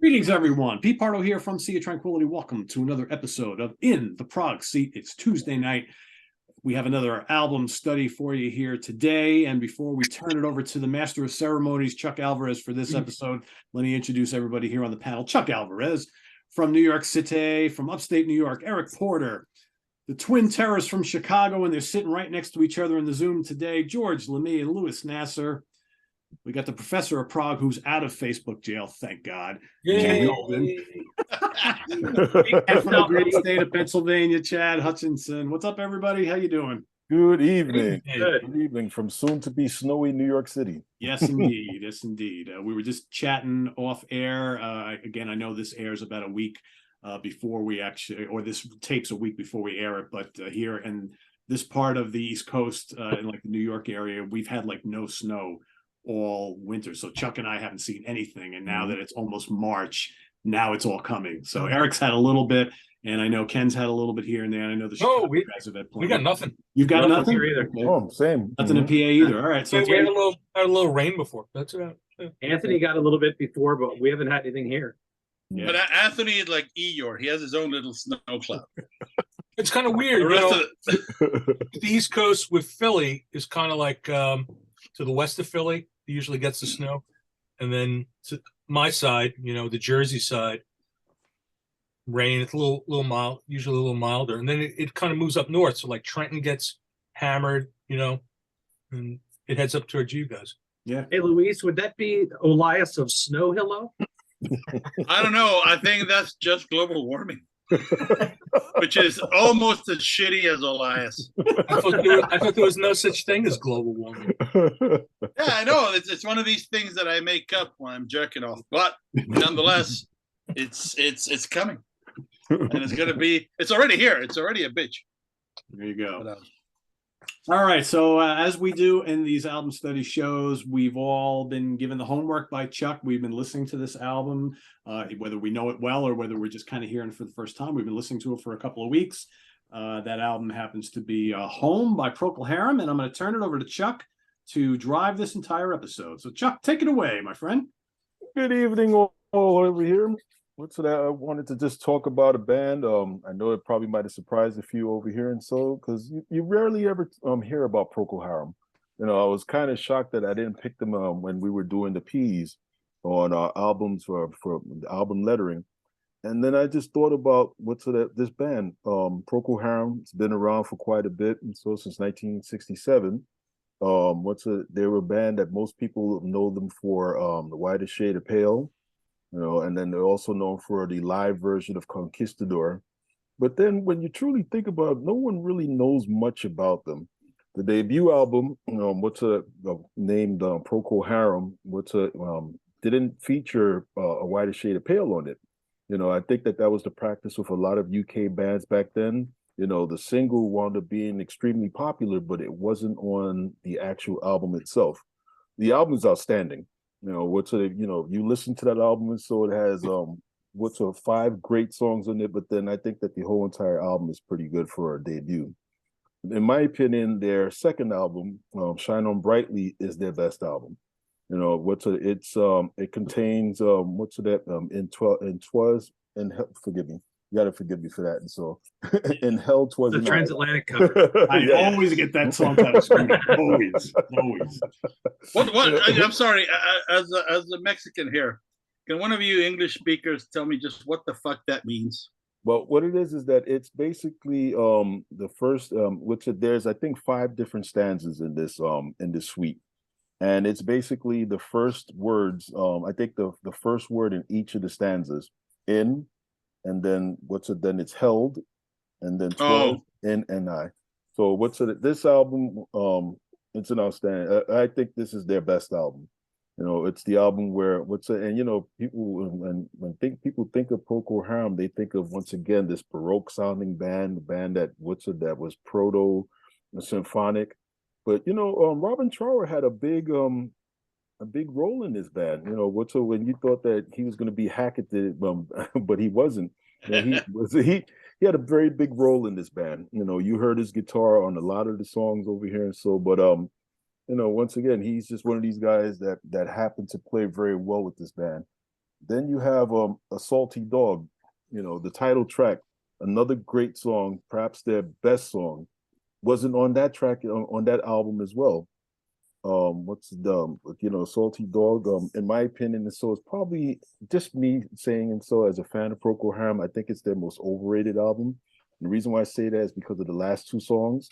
Greetings, everyone. Pete Pardo here from Sea of Tranquility. Welcome to another episode of In the Prog Seat. It's Tuesday night. We have another album study for you here today. And before we turn it over to the master of ceremonies, Chuck Alvarez, for this episode, let me introduce everybody here on the panel. Chuck Alvarez from New York City, from upstate New York. Eric Porter, the twin terrorists from Chicago, and they're sitting right next to each other in the Zoom today. George Lemay and Louis Nasser. We got the professor of Prague, who's out of Facebook jail, thank God. Ken Golden. And from the great state of Pennsylvania, Chad Hutchinson. What's up, everybody? How you doing? Good evening. Good evening from soon-to-be snowy New York City. Yes, indeed. Yes, indeed. We were just chatting off air. Again, I know this airs about a week before we actually, or this tapes a week before we air it, but here in this part of the East Coast, in like the New York area, we've had like no snow all winter. So Chuck and I haven't seen anything. And now that it's almost March, now it's all coming. So Eric's had a little bit, and I know Ken's had a little bit here and there. And I know the guys have had plenty. We got nothing. You've got nothing here either. Okay. Oh, same. Nothing in PA either. All right. So we had a little rain before. That's about it. Anthony got a little bit before, but we haven't had anything here. Yeah. But Anthony is like Eeyore. He has his own little snow cloud. It's kind of weird. The East Coast with Philly is kind of like to the west of Philly. Usually gets the snow, and then to my side, the Jersey side, rain. It's a little mild, usually a little milder, and then it kind of moves up north. So like Trenton gets hammered, and it heads up towards you guys. Yeah. Hey, Luis, would that be Elias of Snow Hillo? I don't know. I think that's just global warming, which is almost as shitty as Elias. I thought there was no such thing as global warming. Yeah, I know. It's one of these things that I make up when I'm jerking off, but nonetheless, it's coming, and it's already here. It's already a bitch. There you go. All right. So as we do in these album study shows, we've all been given the homework by Chuck. We've been listening to this album, whether we know it well or whether we're just kind of hearing it for the first time. We've been listening to it for a couple of weeks. That album happens to be Home by Procol Harum, and I'm going to turn it over to Chuck to drive this entire episode. So Chuck, take it away, my friend. Good evening, all over here. What's that? I wanted to just talk about a band. I know it probably might have surprised a few over here, and so because you rarely ever hear about Procol Harum. I was kind of shocked that I didn't pick them when we were doing the P's on our albums for the album lettering. And then I just thought about this band, Procol Harum. It's been around for quite a bit, and so since 1967. They were a band that most people know them for The Whitest Shade of Pale. And then they're also known for the live version of Conquistador. But then when you truly think about it, no one really knows much about them. The debut album, named Procol Harum, didn't feature A Whitest Shade of Pale on it. I think that was the practice with a lot of UK bands back then. The single wound up being extremely popular, but it wasn't on the actual album itself. The album is outstanding. You listen to that album, and so it has 5 great songs on it, but then I think that the whole entire album is pretty good for a debut. In my opinion, their second album, Shine On Brightly, is their best album. It contains forgive me. You got to forgive me for that. And so, in Hell Twas the Night. Transatlantic cover. I always get that song out of screen. Always. What? I'm sorry. As a Mexican here, can one of you English speakers tell me just what the fuck that means? Well, what it is that it's basically the first. There's I think 5 different stanzas in this suite, and it's basically the first words. I think the first word in each of the stanzas in. And then then it's held, and then 12 in and I. So this album, it's an outstanding. I think this is their best album. It's the album where people people think of Procol Harum, they think of once again this Baroque sounding band, the band that was proto symphonic. But Robin Trower had a big role in this band. When you thought that he was going to be Hackett, but he wasn't. He had a very big role in this band. You heard his guitar on a lot of the songs over here, and so. But once again, he's just one of these guys that happened to play very well with this band. Then you have A Salty Dog, the title track, another great song, perhaps their best song, wasn't on that track on that album as well. What's the Salty Dog? In my opinion, and so it's probably just me saying, and so as a fan of Procol Harum, I think it's their most overrated album. And the reason why I say that is because of the last two songs.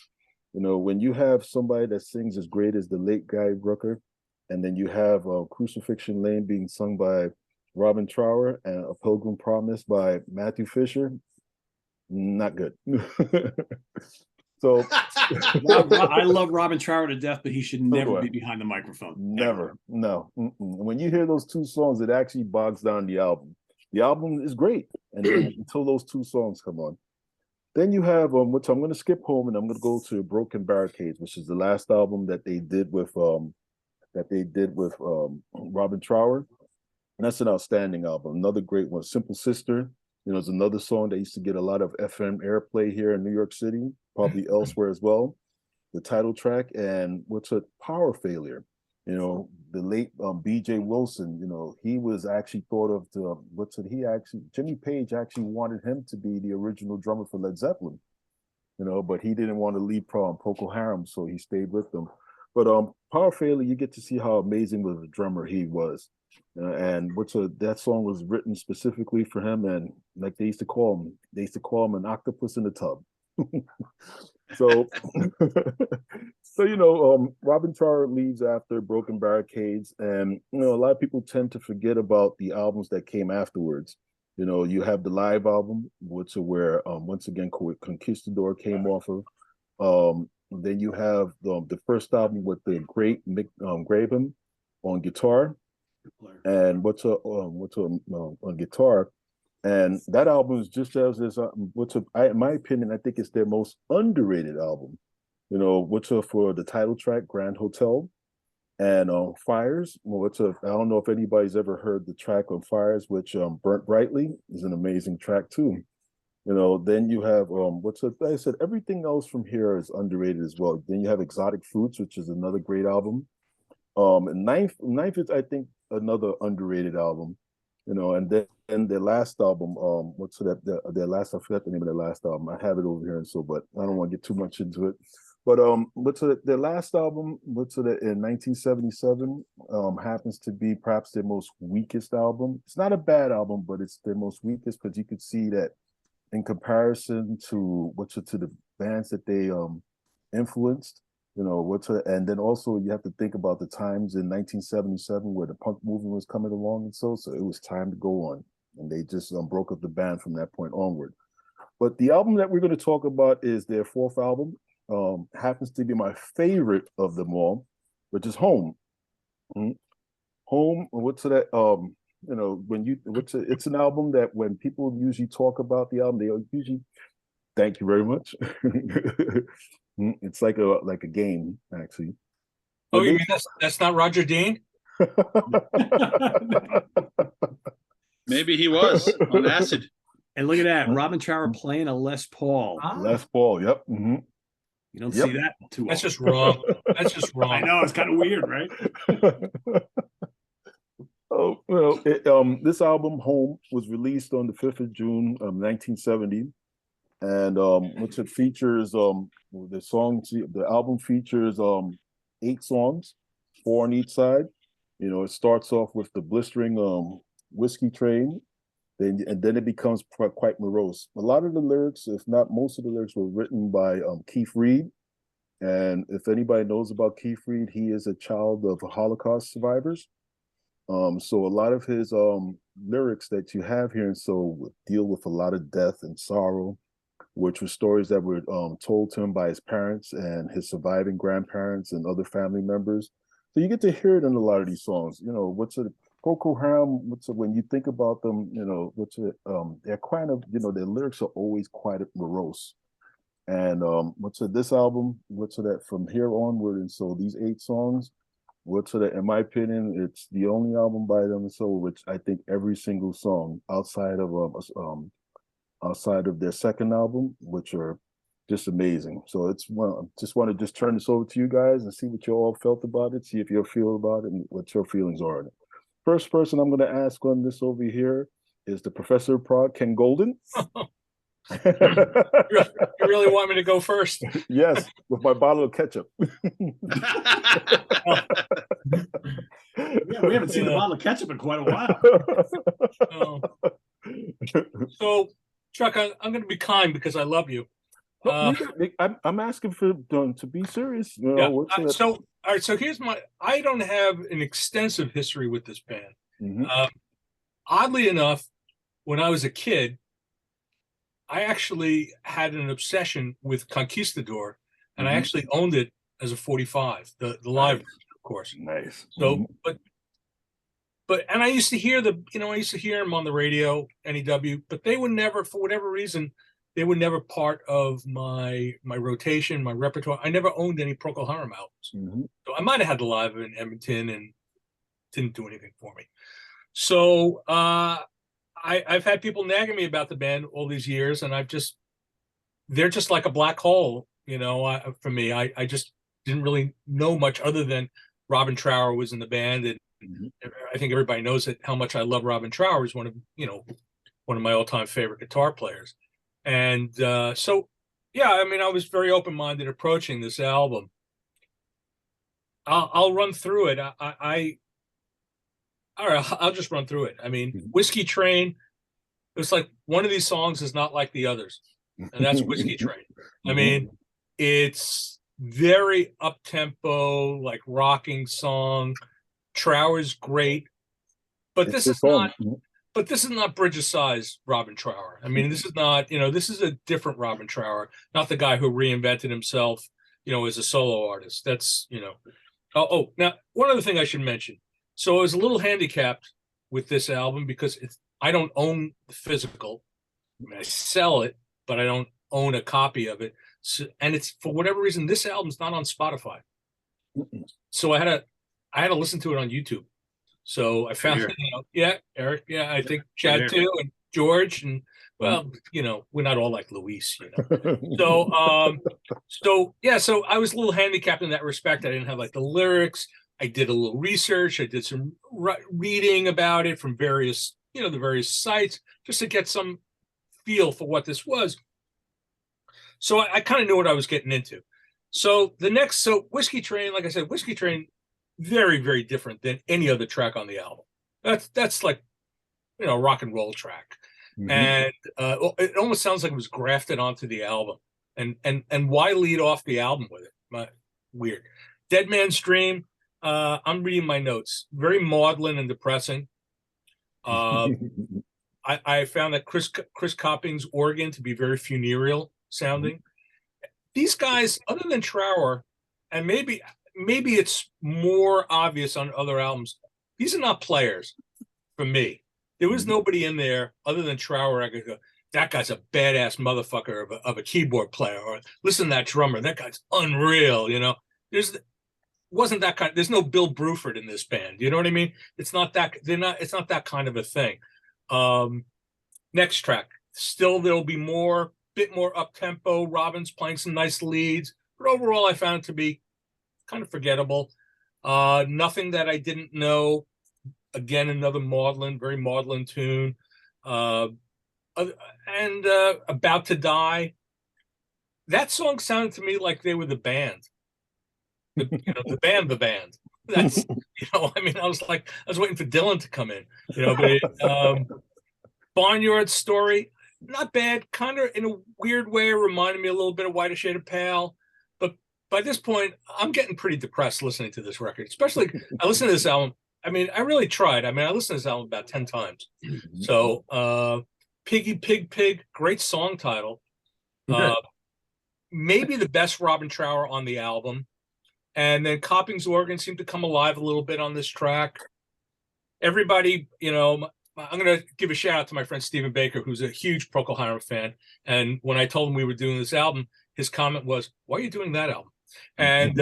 When you have somebody that sings as great as the late Guy Brooker, and then you have Crucifixion Lane being sung by Robin Trower and A Pilgrim Promise by Matthew Fisher, not good. So I love Robin Trower to death, but he should never be behind the microphone. Never. No. When you hear those two songs, it actually bogs down the album. The album is great, and then until those two songs come on. Then you have which I'm going to skip home and I'm going to go to Broken Barricades, which is the last album that they did with Robin Trower, and that's an outstanding album. Another great one, Simple Sister. It's another song that used to get a lot of FM airplay here in New York City, probably elsewhere as well. The title track, and what's a Power Failure. The late B.J. Wilson, he was actually thought of to Jimmy Page actually wanted him to be the original drummer for Led Zeppelin, but he didn't want to leave Procol Harum, so he stayed with them. But Power Failure, you get to see how amazing of a drummer he was. And that song was written specifically for him, and like they used to call him an octopus in the tub. So Robin Trower leaves after Broken Barricades, and a lot of people tend to forget about the albums that came afterwards. You have the live album, which where once again Conquistador came off of. Then you have the first album with the great Mick Graham on guitar, and on guitar. And that album is just as in my opinion, I think it's their most underrated album. For the title track, Grand Hotel, and Fires. I don't know if anybody's ever heard the track on Fires, which Burnt Brightly is an amazing track too. Then you have like I said, everything else from here is underrated as well. Then you have Exotic Fruits, which is another great album. And Ninth is, I think, another underrated album. And then their last album, their last, I forgot the name of their last album. I have it over here, but I don't want to get too much into it. But their last album, in 1977, happens to be perhaps their most weakest album. It's not a bad album, but it's their most weakest because you could see that in comparison to the bands that they influenced, and then also you have to think about the times in 1977 where the punk movement was coming along, and so it was time to go on, and they just broke up the band from that point onward. But the album that we're going to talk about is their fourth album. Happens to be my favorite of them all, which is Home. Home. It's an album that when people usually talk about the album, they usually thank you very much. It's like a game, actually. Oh, you mean that's not Roger Dean? Maybe he was on acid. And look at that, Robin Trower playing a Les Paul. Les Paul, yep. Mm-hmm. You don't see that too often. That's just wrong. That's just wrong. I know, it's kind of weird, right? Oh, well, this album, Home, was released on the 5th of June, 1970. And which it features, the album features 8 songs, 4 on each side. It starts off with the blistering Whiskey Train, and then it becomes quite morose. A lot of the lyrics, if not most of the lyrics, were written by Keith Reed. And if anybody knows about Keith Reed, he is a child of Holocaust survivors. So a lot of his lyrics that you have here and so deal with a lot of death and sorrow, which were stories that were told to him by his parents and his surviving grandparents and other family members. So you get to hear it in a lot of these songs. Procol Harum, when you think about them, they're kind of, their lyrics are always quite morose. And this album, from here onward, and so these 8 songs, in my opinion, it's the only album by them, so which I think every single song outside of their second album, which are just amazing. So just want to turn this over to you guys and see what you all felt about it, see if you feel about it and what your feelings are on it. First person I'm going to ask on this over here is the Professor of Prog, Ken Golden. You really want me to go first? Yes, with my bottle of ketchup. Yeah, we haven't seen the bottle of ketchup in quite a while. So, Chuck, I'm going to be kind because I love you. I'm asking for to be serious. You know, yeah. All right. So here's I don't have an extensive history with this band. Mm-hmm. Oddly enough, when I was a kid, I actually had an obsession with Conquistador, and I actually owned it as a 45, the live, of course. Nice. So, and I used to hear I used to hear them on the radio, NEW, but they would never, for whatever reason, they were never part of my rotation, my repertoire. I never owned any Procol Harum albums. So I might have had the live in Edmonton and didn't do anything for me. So I've had people nagging me about the band all these years, and they're just like a black hole, for me. I just didn't really know much other than Robin Trower was in the band, and I think everybody knows how much I love Robin Trower. He's one of my all-time favorite guitar players. And so, yeah, I mean, I was very open-minded approaching this album. I'll run through it. All right, I'll just run through it. I mean, Whiskey Train, it's like one of these songs is not like the others, and that's Whiskey Train. I mean, it's very up-tempo, like rocking song. Trower's great, but this is not. But this is not Bridge of Sighs Robin Trower. I mean, this is not, this is a different Robin Trower, not the guy who reinvented himself, as a solo artist. That's, now, one other thing I should mention. So I was a little handicapped with this album because I don't own the physical. I mean, I sell it, but I don't own a copy of it. So, and it's, for whatever reason, this album's not on Spotify. So I had to listen to it on YouTube. So I found, Eric, I think Chad too, and George, and well, we're not all like Luis, So, so I was a little handicapped in that respect. I didn't have like the lyrics. I did a little research. I did some reading about it from various, the various sites, just to get some feel for what this was. So I kind of knew what I was getting into. So Whiskey Train, like I said, Whiskey Train, very, very different than any other track on the album. That's like, a rock and roll track. And it almost sounds like it was grafted onto the album. And why lead off the album with it? Weird. Dead Man's Dream, I'm reading my notes. Very maudlin and depressing. I found that Chris Copping's organ to be very funereal sounding. These guys, other than Trower, and maybe it's more obvious on other albums, these are not players for me. There was nobody in there other than Trower. I could go, that guy's a badass motherfucker of a keyboard player, or listen to that drummer, that guy's unreal. Wasn't that kind. There's no Bill Bruford in this band. You know what I mean? It's not that. It's not that kind of a thing. Next track, still there'll be bit more up tempo. Robin's playing some nice leads, but overall I found it to be kind of forgettable. Nothing that I didn't know. Again, another very maudlin tune. And About to Die. That song sounded to me like they were the band. The band. That's, I mean, I was waiting for Dylan to come in, but Barnyard Story, not bad. Kind of in a weird way, reminded me a little bit of Whiter Shade of Pale. By this point, I'm getting pretty depressed listening to this record, especially I listened to this album. I mean, I really tried. I mean, I listened to this album about 10 times. So, Piggy Pig Pig, great song title. Maybe the best Robin Trower on the album. And then Copping's organ seemed to come alive a little bit on this track. Everybody, I'm going to give a shout out to my friend Stephen Baker, who's a huge Procol Harum fan. And when I told him we were doing this album, his comment was, "Why are you doing that album?" And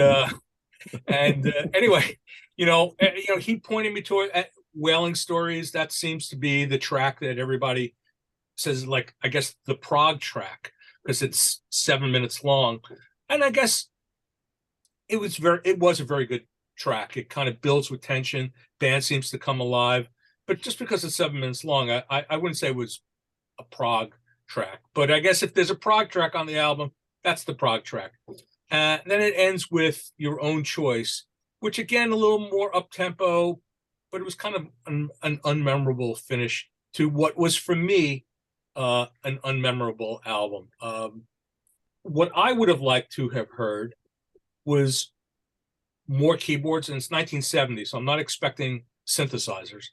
anyway, he pointed me toward Wailing Stories. That seems to be the track that everybody says, like, I guess the prog track, because it's 7 minutes long. And I guess it was a very good track. It kind of builds with tension. Band seems to come alive. But just because it's 7 minutes long, I wouldn't say it was a prog track. But I guess if there's a prog track on the album, that's the prog track. Then it ends with Your Own Choice, which again, a little more up-tempo, but it was kind of an unmemorable finish to what was, for me, an unmemorable album. What I would have liked to have heard was more keyboards, and it's 1970, so I'm not expecting synthesizers.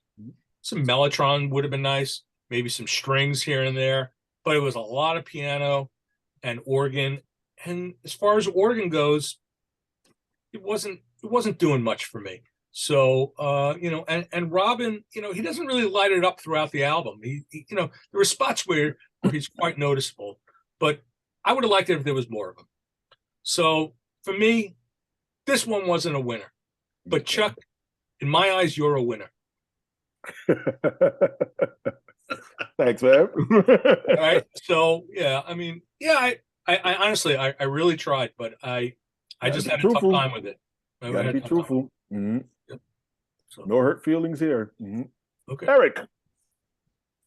Some mellotron would have been nice, maybe some strings here and there, but it was a lot of piano and organ. And as far as organ goes, it wasn't doing much for me. So and Robin, he doesn't really light it up throughout the album. He there were spots where he's quite noticeable, but I would have liked it if there was more of him. So for me, this one wasn't a winner. But Chuck, in my eyes, you're a winner. Thanks, man. All right. So yeah, I mean, yeah, I honestly, I really tried, but I just had a tough time with it. Gotta be truthful. Mm-hmm. Yep. So, no hurt feelings here. Mm-hmm. Okay. Eric.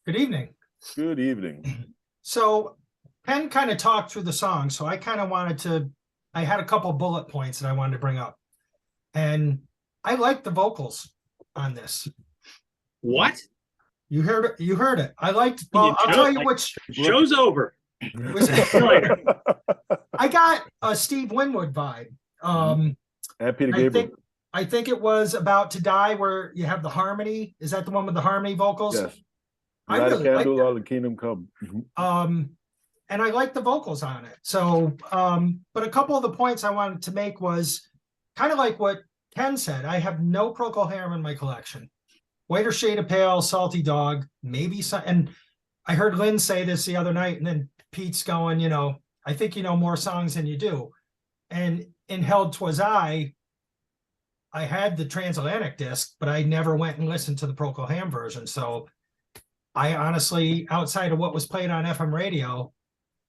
Good evening. Good evening. So Ken kind of talked through the song, so I kind of I had a couple bullet points that I wanted to bring up. And I like the vocals on this. What? You heard it. I liked, well, I'll tell you which. Show's over. Was I got a Steve Winwood vibe. And Peter Gabriel. I think it was About to Die where you have the harmony. Is that the one with the harmony vocals? Yes. I Light really a like candle, that. all the kingdom come. Mm-hmm. And I like the vocals on it. So, but a couple of the points I wanted to make was kind of like what Ken said. I have no Procol Harum in my collection. Whiter Shade of Pale, Salty Dog, maybe some. And I heard Lynn say this the other night, and then Pete's going, I think you know more songs than you do. And in Held 'Twas I had the transatlantic disc, but I never went and listened to the Procol Harum version. So I honestly, outside of what was played on FM radio,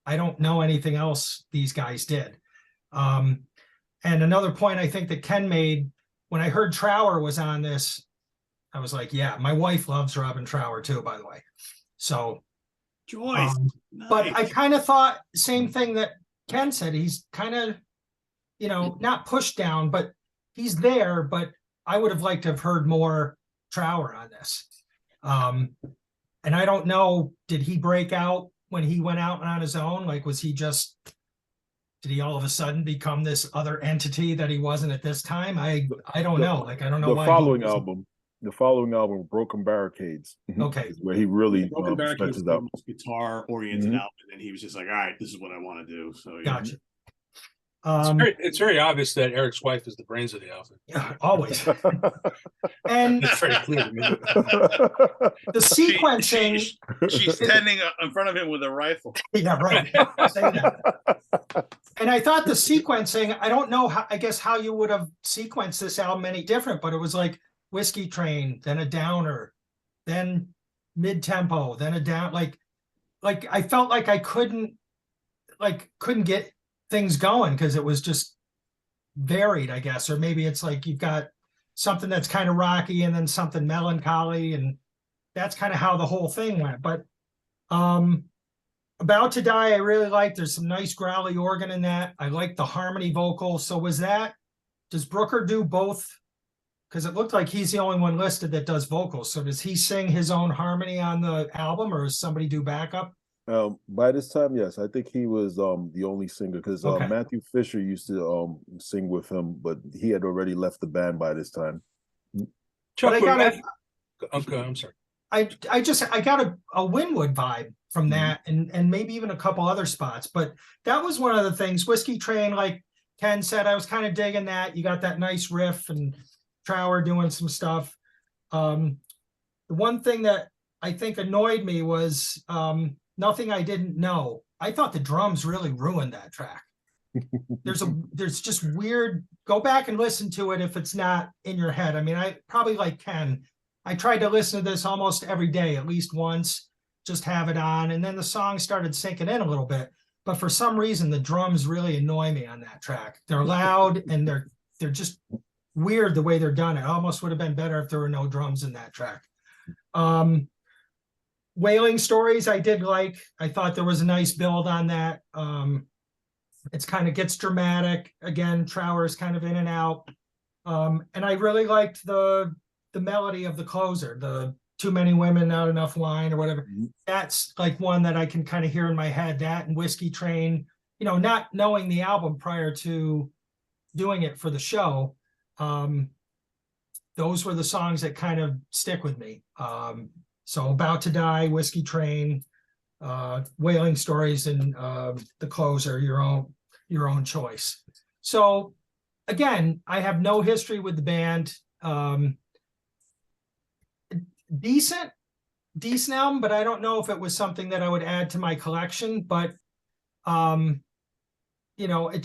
I don't know anything else these guys did. And another point I think that Ken made, when I heard Trower was on this, I was like, yeah, my wife loves Robin Trower too, by the way. So, Joyce. But Nice. I kind of thought same thing that Ken said. He's kind of, not pushed down, but he's there. But I would have liked to have heard more Trower on this. And I don't know, did he break out when he went out on his own? Like, did he all of a sudden become this other entity that he wasn't at this time? I don't know. Like, I don't know why. The following album, Broken Barricades. Okay. Is where he really Broken Barricades stretches was the out. most guitar-oriented Mhm. album, and he was just like, all right, this is what I want to do. So yeah. Gotcha. It's very obvious that Eric's wife is the brains of the outfit. Yeah, always. And It's very clear to me. the sequencing. She's standing in front of him with a rifle. Yeah, right. Say that. And I thought the sequencing, I don't know how, I guess how you would have sequenced this album any different, but it was like Whiskey Train, then a downer, then mid-tempo, then a down, like I felt like I couldn't get things going because it was just varied, I guess. Or maybe it's like you've got something that's kind of rocky and then something melancholy, and that's kind of how the whole thing went. But About to Die, I really like. There's some nice growly organ in that. I like the harmony vocal. So does Brooker do both? Because it looked like he's the only one listed that does vocals. So does he sing his own harmony on the album, or does somebody do backup? By this time, yes, I think he was the only singer because Okay. Matthew Fisher used to sing with him, but he had already left the band by this time. Chuck, But I got okay, I'm sorry. I got a Winwood vibe from that, and maybe even a couple other spots. But that was one of the things. Whiskey Train, like Ken said, I was kind of digging that. You got that nice riff and Trower doing some stuff. The one thing that I think annoyed me was Nothing I Didn't Know. I thought the drums really ruined that track. There's just weird. Go back and listen to it if it's not in your head. I mean, I probably like Ken. I tried to listen to this almost every day, at least once, just have it on. And then the song started sinking in a little bit. But for some reason, the drums really annoy me on that track. They're loud and they're just weird the way they're done. It almost would have been better if there were no drums in that track. Wailing Stories I did like. I thought there was a nice build on that. It's kind of gets dramatic. Again, Trower's kind of in and out. And I really liked the melody of the closer, the Too Many Women, Not Enough Wine, or whatever. That's like one that I can kind of hear in my head. That and Whiskey Train, you know, not knowing the album prior to doing it for the show. Those were the songs that kind of stick with me. So About to Die, Whiskey Train, Wailing Stories, and the closer, your own choice. So again, I have no history with the band. Decent album, but I don't know if it was something that I would add to my collection. But you know, I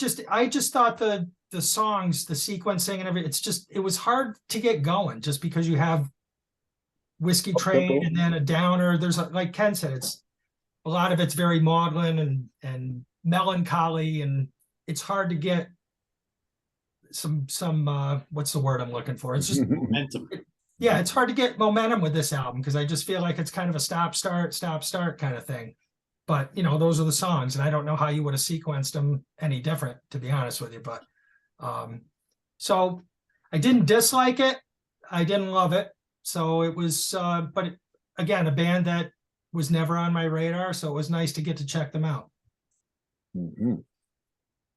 just thought the songs, the sequencing and everything, it was hard to get going just because you have Whiskey Train and then a downer. There's like Ken said, it's a lot of it's very maudlin and melancholy, and it's hard to get some what's the word I'm looking for? It's just Momentum. Yeah, it's hard to get momentum with this album because I just feel like it's kind of a stop start kind of thing. But you know, those are the songs, and I don't know how you would have sequenced them any different, to be honest with you. But so I didn't dislike it, I didn't love it. So it was, again, a band that was never on my radar, so it was nice to get to check them out.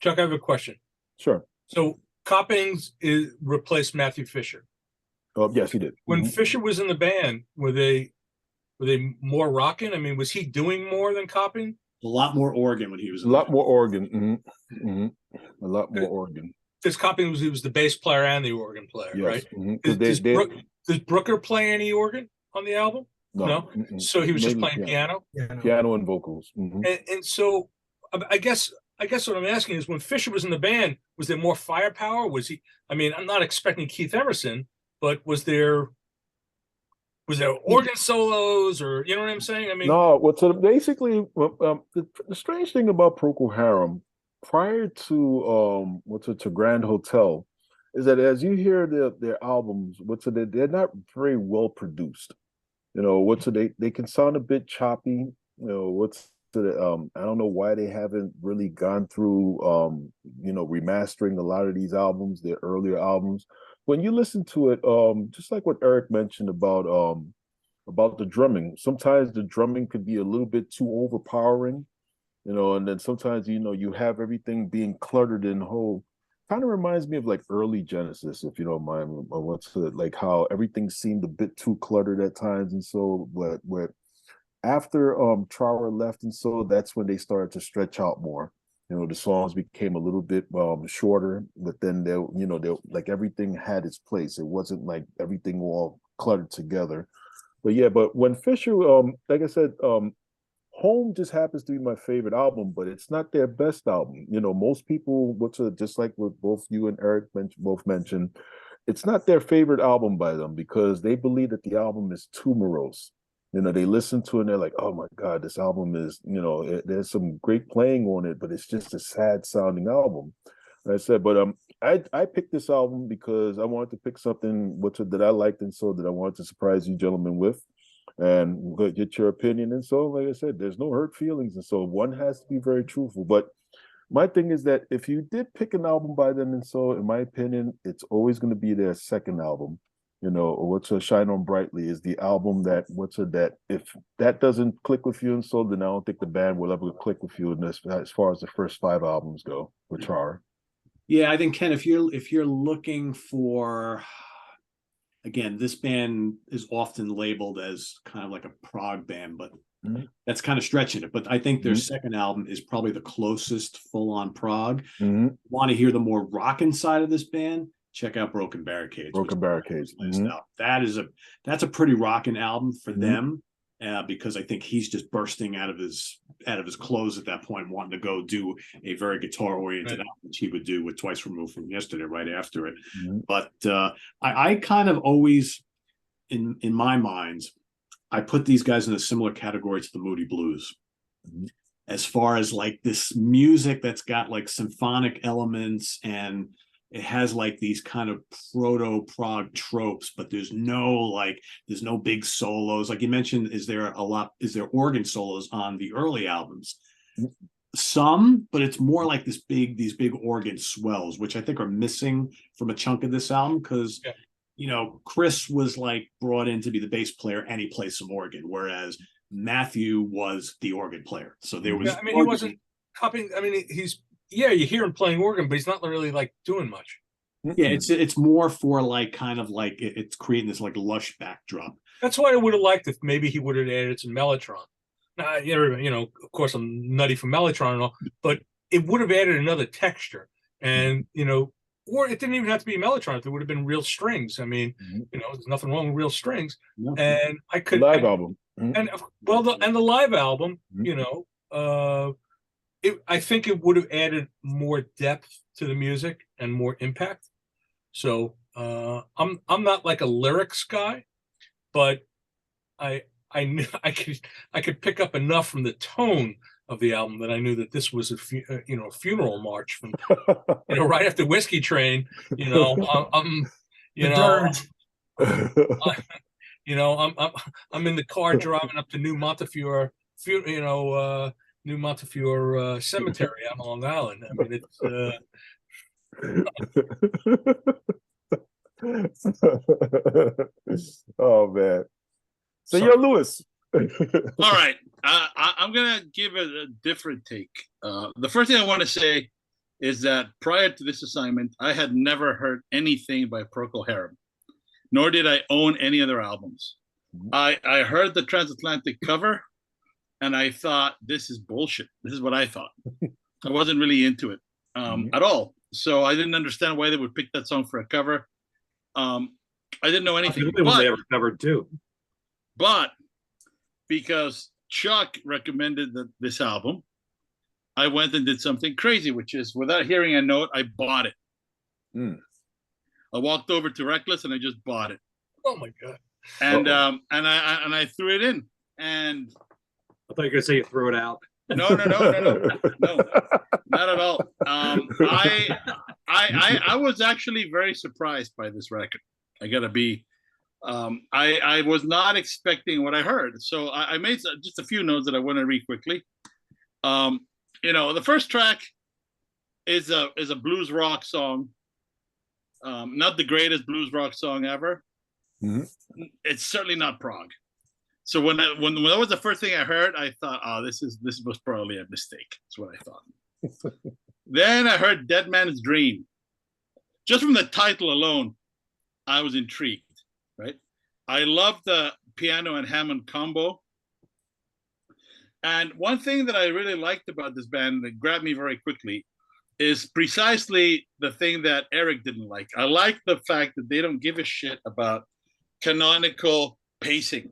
Chuck, I have a question. Sure. So Coppings replaced Matthew Fisher. Yes, he did. When Fisher was in the band, were they more rocking? I mean, was he doing more than Copping? A lot more organ when he was a lot more organ. A lot more organ. Because Copping was the bass player and the organ player, yes. right? Does Brooker play any organ on the album? No. So he was just playing piano? Piano and vocals. And so I guess what I'm asking is, when Fisher was in the band, was there more firepower? Was he? I mean, I'm not expecting Keith Emerson, but was there organ solos, or you know what I'm saying? I mean, no. So basically, the strange thing about Procol Harum prior to to Grand Hotel is that as you hear their albums, they're not very well produced. You know, they can sound a bit choppy. You know, I don't know why they haven't really gone through remastering a lot of these albums, their earlier albums. When you listen to it, just like what Eric mentioned about the drumming, sometimes the drumming could be a little bit too overpowering, you know, and then sometimes, you know, you have everything being cluttered in whole. Kind of reminds me of like early Genesis, if you don't mind, like how everything seemed a bit too cluttered at times. And so what after Trower left, and so that's when they started to stretch out more. You know, the songs became a little bit shorter, but then they like everything had its place. It wasn't like everything all cluttered together. But when Fisher, like I said, Home just happens to be my favorite album, but it's not their best album. You know, most people, just like what both you and Eric both mentioned, it's not their favorite album by them because they believe that the album is too morose. You know, they listen to it and they're like, oh my God, this album is, you know, there's some great playing on it, but it's just a sad sounding album. Like I said, but I picked this album because I wanted to pick something that I liked, and so that I wanted to surprise you gentlemen with and get your opinion. And so, like I said, there's no hurt feelings. And so one has to be very truthful. But my thing is that if you did pick an album by them, and so in my opinion, it's always going to be their second album. You know, or Shine On Brightly is the album that if that doesn't click with you, and so then I don't think the band will ever click with you as far as the first 5 albums go with Trower. Yeah, I think, Ken, if you're looking for, again, this band is often labeled as kind of like a prog band, but that's kind of stretching it. But I think their second album is probably the closest full-on prog. Want to hear the more rockin' side of this band? Check out Broken Barricades. Broken Barricades. That's a pretty rockin' album for them, because I think he's just bursting out of his clothes at that point, wanting to go do a very guitar-oriented album, which he would do with Twice Removed from Yesterday right after it. But I kind of always, in my mind, I put these guys in a similar category to the Moody Blues. As far as like this music that's got like symphonic elements and it has like these kind of proto prog tropes, but there's no big solos. Like you mentioned, is there organ solos on the early albums? Some, but it's more like these big organ swells, which I think are missing from a chunk of this album, because Chris was like brought in to be the bass player and he plays some organ, whereas Matthew was the organ player. So there was he wasn't copying. You hear him playing organ, but he's not really like doing much. Yeah, it's more for like kind of like it's creating this like lush backdrop. That's why I would have liked if maybe he would have added some Mellotron. Of course I'm nutty for Mellotron and all, but it would have added another texture. And or it didn't even have to be Mellotron. If it would have been real strings. I mean, there's nothing wrong with real strings. No. And I could live album. And the live album, I think it would have added more depth to the music and more impact. So I'm not like a lyrics guy, but I knew I could pick up enough from the tone of the album that I knew that this was a funeral march from right after Whiskey Train. I'm in the car driving up to New Montefiore, New Montefiore Cemetery out on Long Island. I mean, it's oh man. So you're Lewis. All right, I'm gonna give it a different take. The first thing I want to say is that prior to this assignment, I had never heard anything by Procol Harum, nor did I own any other albums. I heard the Transatlantic cover, and I thought, this is bullshit. This is what I thought. I wasn't really into it at all. So I didn't understand why they would pick that song for a cover. I didn't know anything. They ever covered too. But because Chuck recommended this album, I went and did something crazy, which is without hearing a note, I bought it. I walked over to Reckless and I just bought it. Oh my God. And I threw it in. And I thought you were gonna say you threw it out. No, not at all. I was actually very surprised by this record. I gotta be. I was not expecting what I heard, so I made just a few notes that I want to read quickly. The first track is a blues rock song. Not the greatest blues rock song ever. It's certainly not prog. So when that was the first thing I heard, I thought, oh, this was probably a mistake. That's what I thought. Then I heard Dead Man's Dream. Just from the title alone, I was intrigued, right? I love the piano and Hammond combo. And one thing that I really liked about this band that grabbed me very quickly is precisely the thing that Eric didn't like. I like the fact that they don't give a shit about canonical pacing.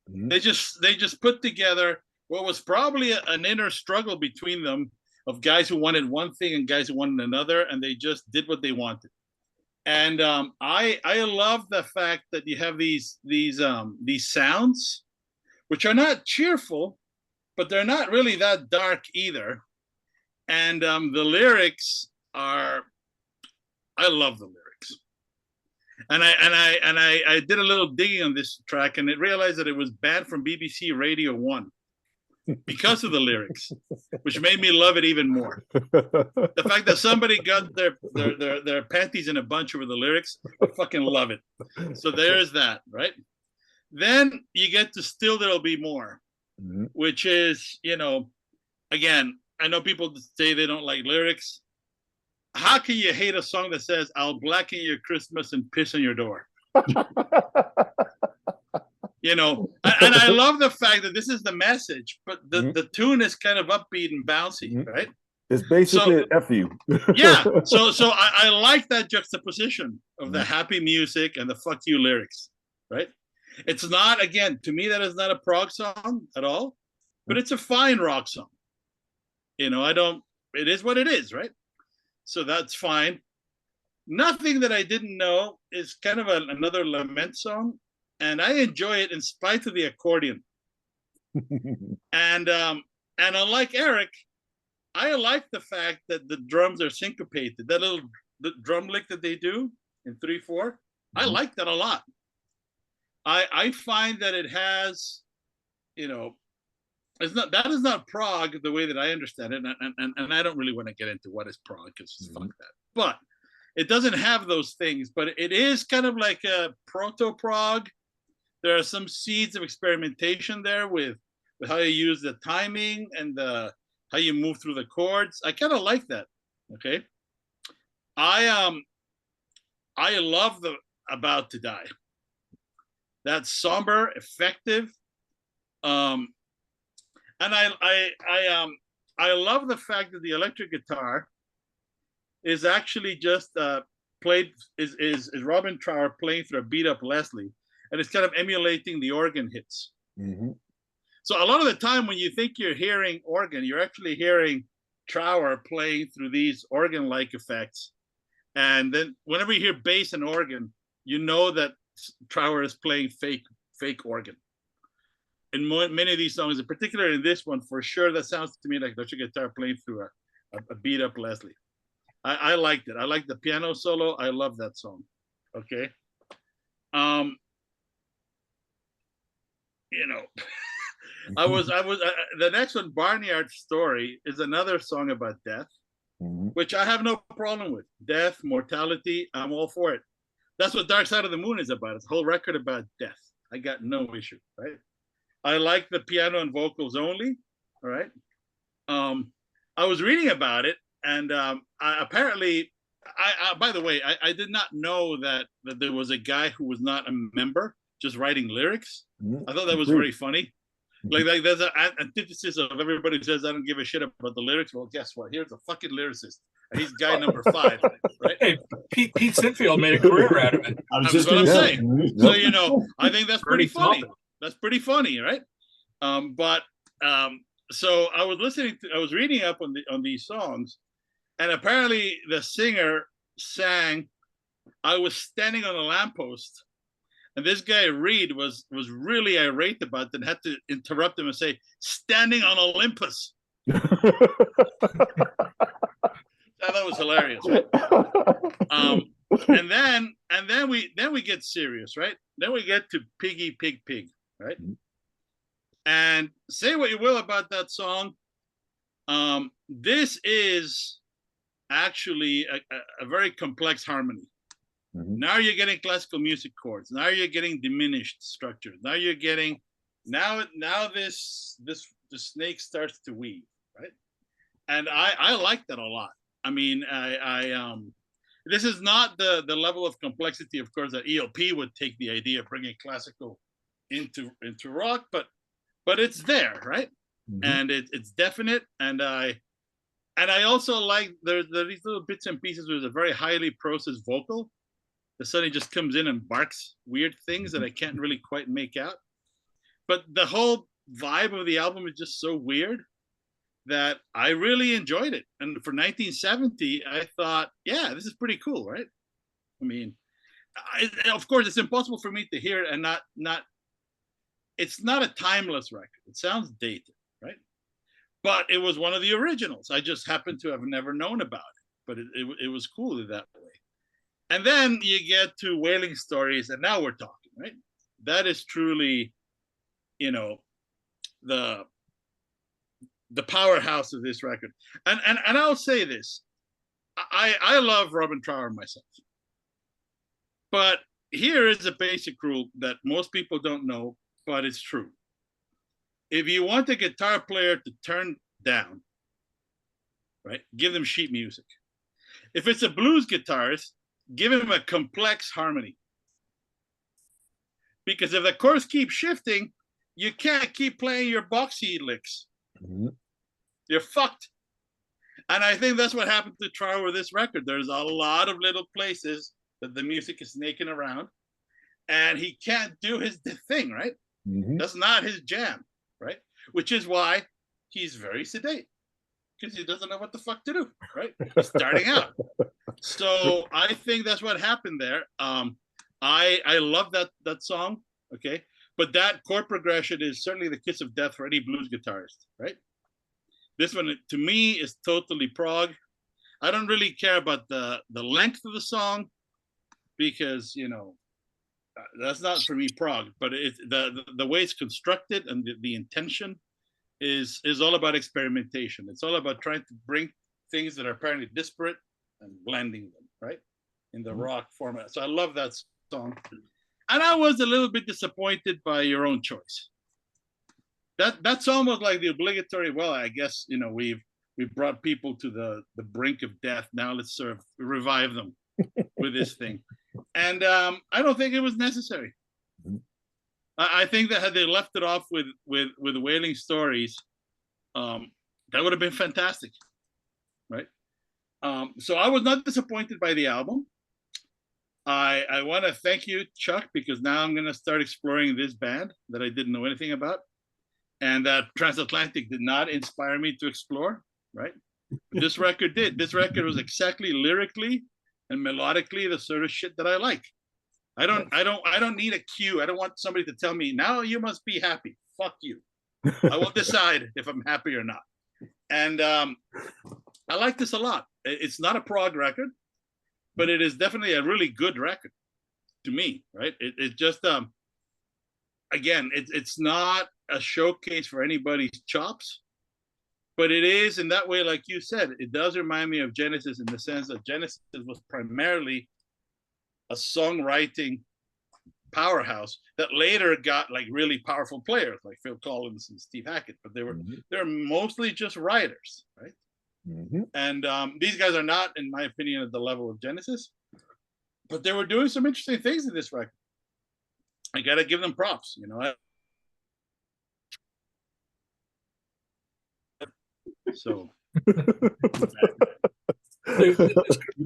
They just put together what was probably an inner struggle between them of guys who wanted one thing and guys who wanted another, and they just did what they wanted. And I love the fact that you have these sounds, which are not cheerful, but they're not really that dark either. And the lyrics are, I love the lyrics. And I did a little digging on this track, and I realized that it was banned from BBC Radio 1 because of the lyrics, which made me love it even more. The fact that somebody got their panties in a bunch over the lyrics, I fucking love it. So there's that, right? Then you get to Still There'll Be More, which is, again, I know people say they don't like lyrics. How can you hate a song that says, I'll blacken your Christmas and piss on your door? And I love the fact that this is the message, but the tune is kind of upbeat and bouncy, right? It's basically an F you. Yeah. So I like that juxtaposition of the happy music and the fuck you lyrics, right? It's not, again, to me, that is not a prog song at all, but it's a fine rock song. It is what it is, right? So that's fine. Nothing that I didn't know is kind of another lament song, and I enjoy it in spite of the accordion. And unlike Eric, I like the fact that the drums are syncopated. That little drum lick that they do in 3/4, I like that a lot. I find that it has, it's not, that is not prog the way that I understand it, and I don't really want to get into what is prog because fuck that. But it doesn't have those things, but it is kind of like a proto prog. There are some seeds of experimentation there with how you use the timing and how you move through the chords. I kind of like that. Okay, I love the About to Die. That's somber, effective, and I love the fact that the electric guitar is actually just played is Robin Trower playing through a beat up Leslie, and it's kind of emulating the organ hits. So a lot of the time when you think you're hearing organ, you're actually hearing Trower playing through these organ-like effects. And then whenever you hear bass and organ, you know that Trower is playing fake organ. In many of these songs, in particular in this one, for sure, that sounds to me like electric guitar playing through a beat up Leslie. I liked it. I like the piano solo. I love that song. Okay. The next one, Barnyard Story, is another song about death, which I have no problem with. Death, mortality, I'm all for it. That's what Dark Side of the Moon is about. It's a whole record about death. I got no issue, right? I like the piano and vocals only, all right? I was reading about it, and apparently, by the way, I did not know that there was a guy who was not a member just writing lyrics. I thought that was very funny. Like there's an antithesis of everybody who says I don't give a shit about the lyrics. Well, guess what? Here's a fucking lyricist, and he's guy number 5, right? Hey, Pete Sinfield made a career out of it. I was That's just what I'm gonna saying. So I think that's pretty funny. something. That's pretty funny, right? So I was reading up on these songs, and apparently the singer sang, "I was standing on a lamppost." And this guy Reed was really irate about it and had to interrupt him and say, "Standing on Olympus." I thought was hilarious, right? And then we get serious, right? Then we get to Piggy Pig Pig, right? And say what you will about that song, this is actually a very complex harmony. Now you're getting classical music chords. Now you're getting diminished structures. Now you're getting now the snake starts to weave, right? And I like that a lot. I mean, this is not the level of complexity, of course, that ELP would take the idea of bringing classical into rock, but it's there, right? And it's definite. And I also like there's these little bits and pieces where there's a very highly processed vocal. The suddenly just comes in and barks weird things that I can't really quite make out. But the whole vibe of the album is just so weird that I really enjoyed it. And for 1970, I thought, yeah, this is pretty cool, right? I mean, of course, it's impossible for me to hear it and not. It's not a timeless record. It sounds dated, right? But it was one of the originals. I just happened to have never known about it, but it was cool that way. And then you get to Wailing Stories, and now we're talking, right? That is truly, the powerhouse of this record. And I'll say this, I love Robin Trower myself, but here is a basic rule that most people don't know, but it's true. If you want a guitar player to turn down, right, give them sheet music. If it's a blues guitarist, give him a complex harmony. Because if the chords keep shifting, you can't keep playing your boxy licks. You're fucked. And I think that's what happened to Trower with this record. There's a lot of little places that the music is snaking around, and he can't do his thing, right? That's not his jam, right? Which is why he's very sedate, because he doesn't know what the fuck to do, right? He's starting out. So I think that's what happened there. I love that song, okay? But that chord progression is certainly the kiss of death for any blues guitarist, right? This one, to me, is totally prog. I don't really care about the length of the song because, you know, that's not for me prog. But it's the way it's constructed and the intention is all about experimentation. It's all about trying to bring things that are apparently disparate and blending them, right, in the rock format. So I love that song. And I was a little bit disappointed by Your Own Choice. That's almost like the obligatory, well, I guess, you know, we've brought people to the brink of death. Now let's sort of revive them with this thing. And I don't think it was necessary. I think that had they left it off with Wailing Stories, that would have been fantastic, right? So I was not disappointed by the album. I want to thank you, Chuck, because now I'm going to start exploring this band that I didn't know anything about, and that Transatlantic did not inspire me to explore, right? But this record did. This record was exactly lyrically and melodically the sort of shit that I like. I don't need a cue. I don't want somebody to tell me, now you must be happy. Fuck you. I will decide if I'm happy or not. And I like this a lot. It's not a prog record, but it is definitely a really good record to me, right? It just, again, it's not a showcase for anybody's chops, but it is in that way, like you said, it does remind me of Genesis in the sense that Genesis was primarily a songwriting powerhouse that later got like really powerful players like Phil Collins and Steve Hackett, but they're mostly just writers, right? And these guys are not, in my opinion, at the level of Genesis, but they were doing some interesting things in this record. I gotta give them props, you know. So You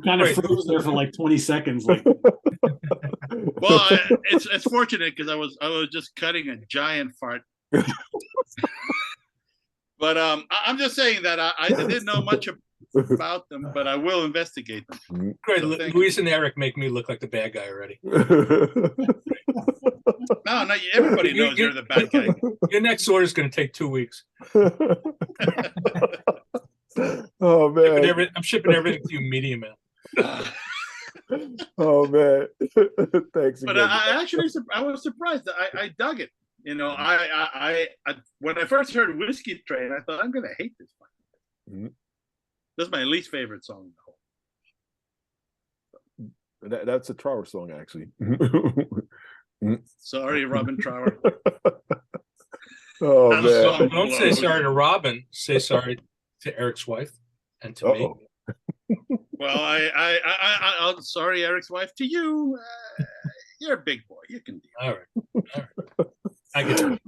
kind of froze there for like 20 seconds. Like, well, it's fortunate because I was just cutting a giant fart. But I'm just saying that I didn't know much about them, but I will investigate them. Great, So Luis and Eric make me look like the bad guy already. No, everybody knows you're the bad guy. Your next order is going to take 2 weeks. Oh man, I'm shipping everything to you medium out. oh man, thanks But again. I was surprised. I dug it. You know, I when I first heard Whiskey Train, I thought I'm gonna hate this one. That's my least favorite song in the whole. That's a Trower song, actually. Sorry, Robin Trower. Oh That man, song Don't say sorry to Robin. Say sorry to Eric's wife and to me. Well, I'm sorry, Eric's wife. To you, you're a big boy. You can deal. All right. I get it.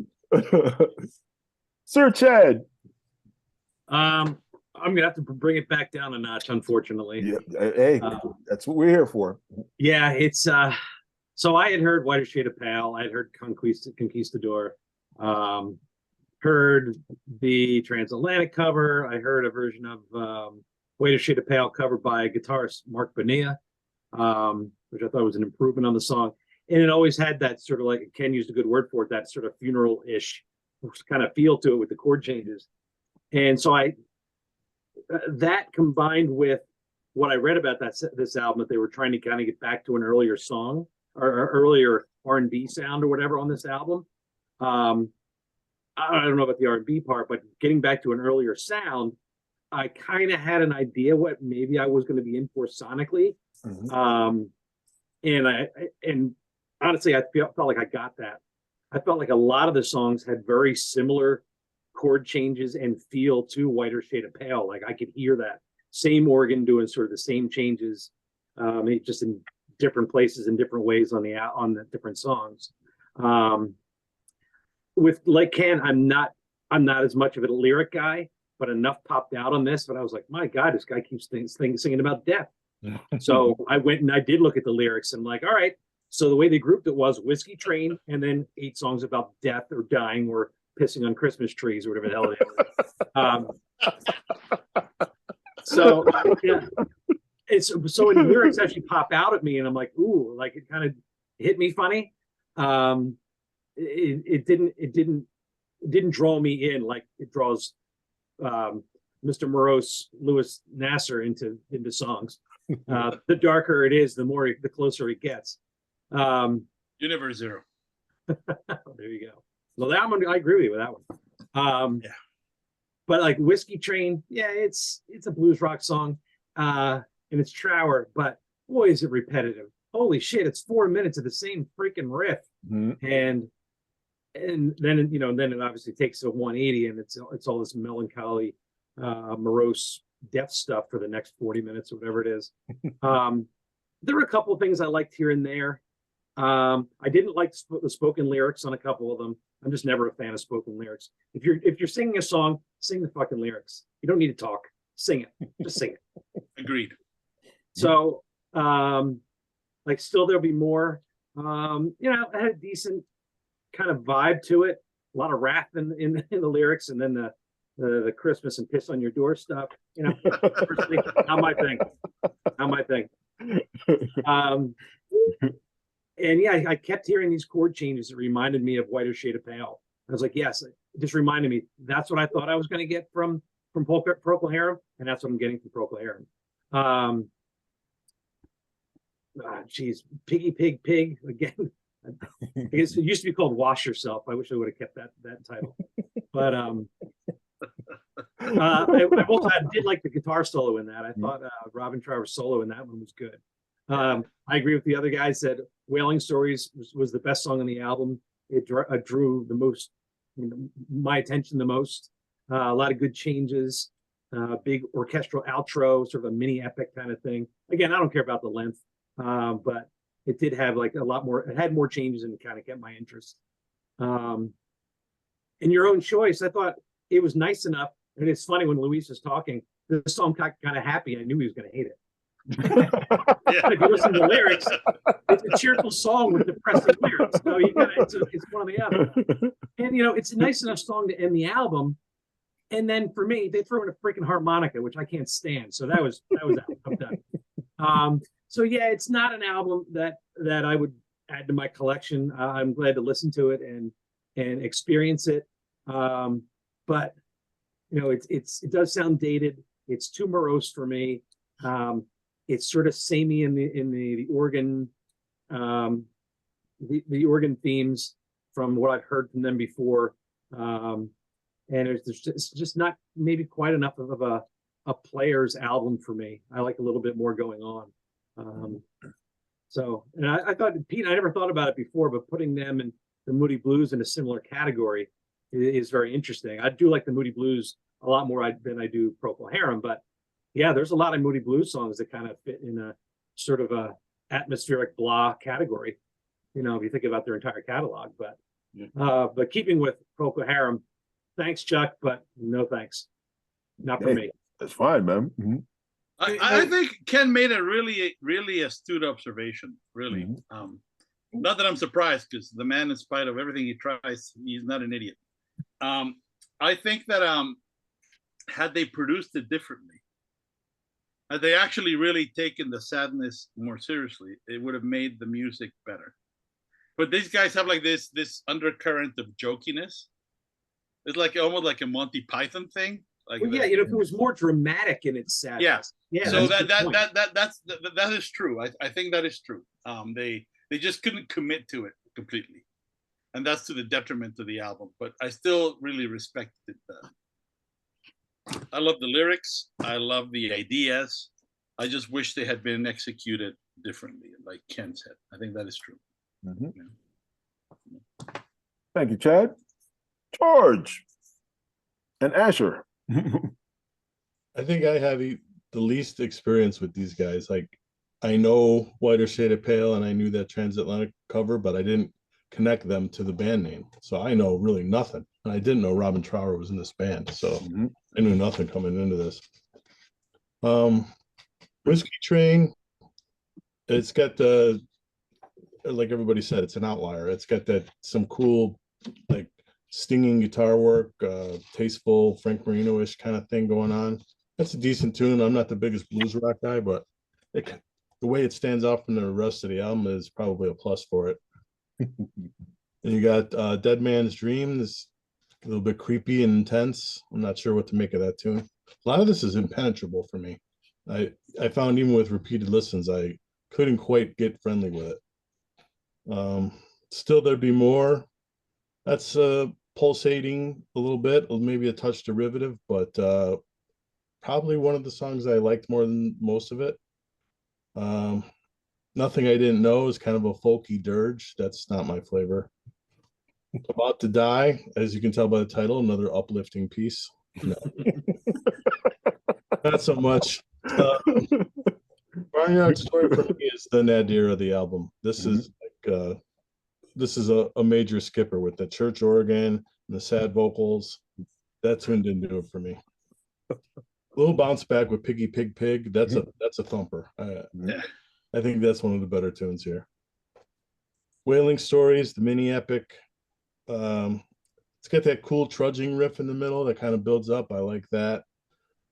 Sir Chad. I'm gonna have to bring it back down a notch, unfortunately. Yeah, hey, that's what we're here for. Yeah, it's so I had heard Whiter Shade of Pale, I had heard Conquistador, heard the Transatlantic cover, I heard a version of Whiter Shade of Pale covered by guitarist Mark Bonilla, which I thought was an improvement on the song. And it always had that sort of, like Ken used a good word for it, that sort of funeral-ish kind of feel to it with the chord changes. And so that combined with what I read about this album, that they were trying to kind of get back to an earlier song or earlier R&B sound or whatever on this album. I don't know about the R&B part, but getting back to an earlier sound, I kind of had an idea what maybe I was going to be in for sonically. And honestly, I felt like I got that. I felt like a lot of the songs had very similar chord changes and feel to Whiter Shade of Pale. Like I could hear that same organ doing sort of the same changes, just in different places in different ways on the different songs. With like Ken, I'm not as much of a lyric guy, but enough popped out on this. But I was like, my God, this guy keeps singing about death. So I went and I did look at the lyrics and I'm like, all right. So the way they grouped it was Whiskey Train and then 8 songs about death or dying or pissing on Christmas trees or whatever the hell it is. So yeah, so when the lyrics actually pop out at me and I'm like, ooh, like it kind of hit me funny. It didn't draw me in like it draws Mr. Morose Louis Nasser into songs. The darker it is, the closer it gets. Universe Zero. There you go. Well, that one, I agree with you with that one. Yeah. But like Whiskey Train, yeah, it's a blues rock song, and it's Trower, but boy, is it repetitive. Holy shit, it's 4 minutes of the same freaking riff. Mm-hmm. And then, you know, then it obviously takes a 180 and it's all this melancholy, morose death stuff for the next 40 minutes or whatever it is. There were a couple of things I liked here and there. I didn't like the spoken lyrics on a couple of them. I'm just never a fan of spoken lyrics. If you're singing a song, sing the fucking lyrics. You don't need to talk. Sing it. Just sing it. Agreed. So, like, Still There'll Be More. You know, it had a decent kind of vibe to it. A lot of wrath in the lyrics, and then the Christmas and piss on your door stuff. You know, not my thing. Not my thing. And yeah, I kept hearing these chord changes that reminded me of Whiter Shade of Pale. I was like, yes, it just reminded me. That's what I thought I was going to get from Procol Harum, and that's what I'm getting from Procol Harum. Geez, Piggy Pig Pig again. I guess it used to be called Wash Yourself. I wish I would have kept that title. But I also did like the guitar solo in that. I thought Robin Trower's solo in that one was good. I agree with the other guys that Wailing Stories was the best song on the album. It drew the most, you know, my attention the most. A lot of good changes, big orchestral outro, sort of a mini epic kind of thing. Again, I don't care about the length, but it did have like a lot more. It had more changes and kind of kept my interest. In Your Own Choice, I thought it was nice enough. And it's funny when Luis was talking, the song got kind of happy. I knew he was going to hate it. If you listen to the lyrics, it's a cheerful song with depressing lyrics. So you gotta, it's one or the other. And you know, it's a nice enough song to end the album. And then for me, they throw in a freaking harmonica, which I can't stand. So that was out. I'm done. So yeah, it's not an album that I would add to my collection. I'm glad to listen to it and experience it. But you know, it does sound dated. It's too morose for me. It's sort of samey in the organ, the organ themes from what I've heard from them before, and it's just not maybe quite enough of a player's album for me. I like a little bit more going on. So, and I thought, Pete, I never thought about it before, but putting them and the Moody Blues in a similar category is very interesting. I do like the Moody Blues a lot more than I do Procol Harum, but yeah, there's a lot of Moody Blues songs that kind of fit in a sort of a atmospheric blah category, you know, if you think about their entire catalog. But keeping with Procol Harum, thanks, Chuck, but no thanks. Not for me. That's fine, man. Mm-hmm. I think Ken made a really astute observation, really. Mm-hmm. Not that I'm surprised, because the man, in spite of everything he tries, he's not an idiot. I think that had they produced it differently, had they actually really taken the sadness more seriously, it would have made the music better. But these guys have like this undercurrent of jokiness. It's like almost like a Monty Python thing. Like, well, yeah, you know, if it was more dramatic in its sadness. Yeah. So that is true. I think that is true. They just couldn't commit to it completely, and that's to the detriment of the album. But I still really respect it. I love the lyrics. I love the ideas. I just wish they had been executed differently, like Ken said. I think that is true. Mm-hmm. Yeah. Thank you, Chad. George and Asher. I think I have the least experience with these guys. Like, I know Whiter Shade of Pale and I knew that Transatlantic cover, but I didn't connect them to the band name. So I know really nothing. And I didn't know Robin Trower was in this band. So I knew nothing coming into this. Whiskey Train, it's got the, like everybody said, it's an outlier. It's got that some cool, like, stinging guitar work, tasteful Frank Marino-ish kind of thing going on. That's a decent tune. I'm not the biggest blues rock guy, but the way it stands out from the rest of the album is probably a plus for it. And you got Dead Man's Dream, this a little bit creepy and intense. I'm not sure what to make of that tune. a lot of this is impenetrable for me. I found even with repeated listens, I couldn't quite get friendly with it. Still, there'd be more. That's pulsating a little bit, maybe a touch derivative, but probably one of the songs I liked more than most of it. Nothing I Didn't Know is kind of a folky dirge. That's not my flavor. About to Die, as you can tell by the title, another uplifting piece. No. Not so much. Barnyard Story for me is the nadir of the album. This is like this is a major skipper with the church organ and the sad vocals. That tune didn't do it for me. A little bounce back with Piggy Pig Pig. That's a thumper. I think that's one of the better tunes here. Wailing Stories, the mini epic. It's got that cool trudging riff in the middle that kind of builds up. I like that.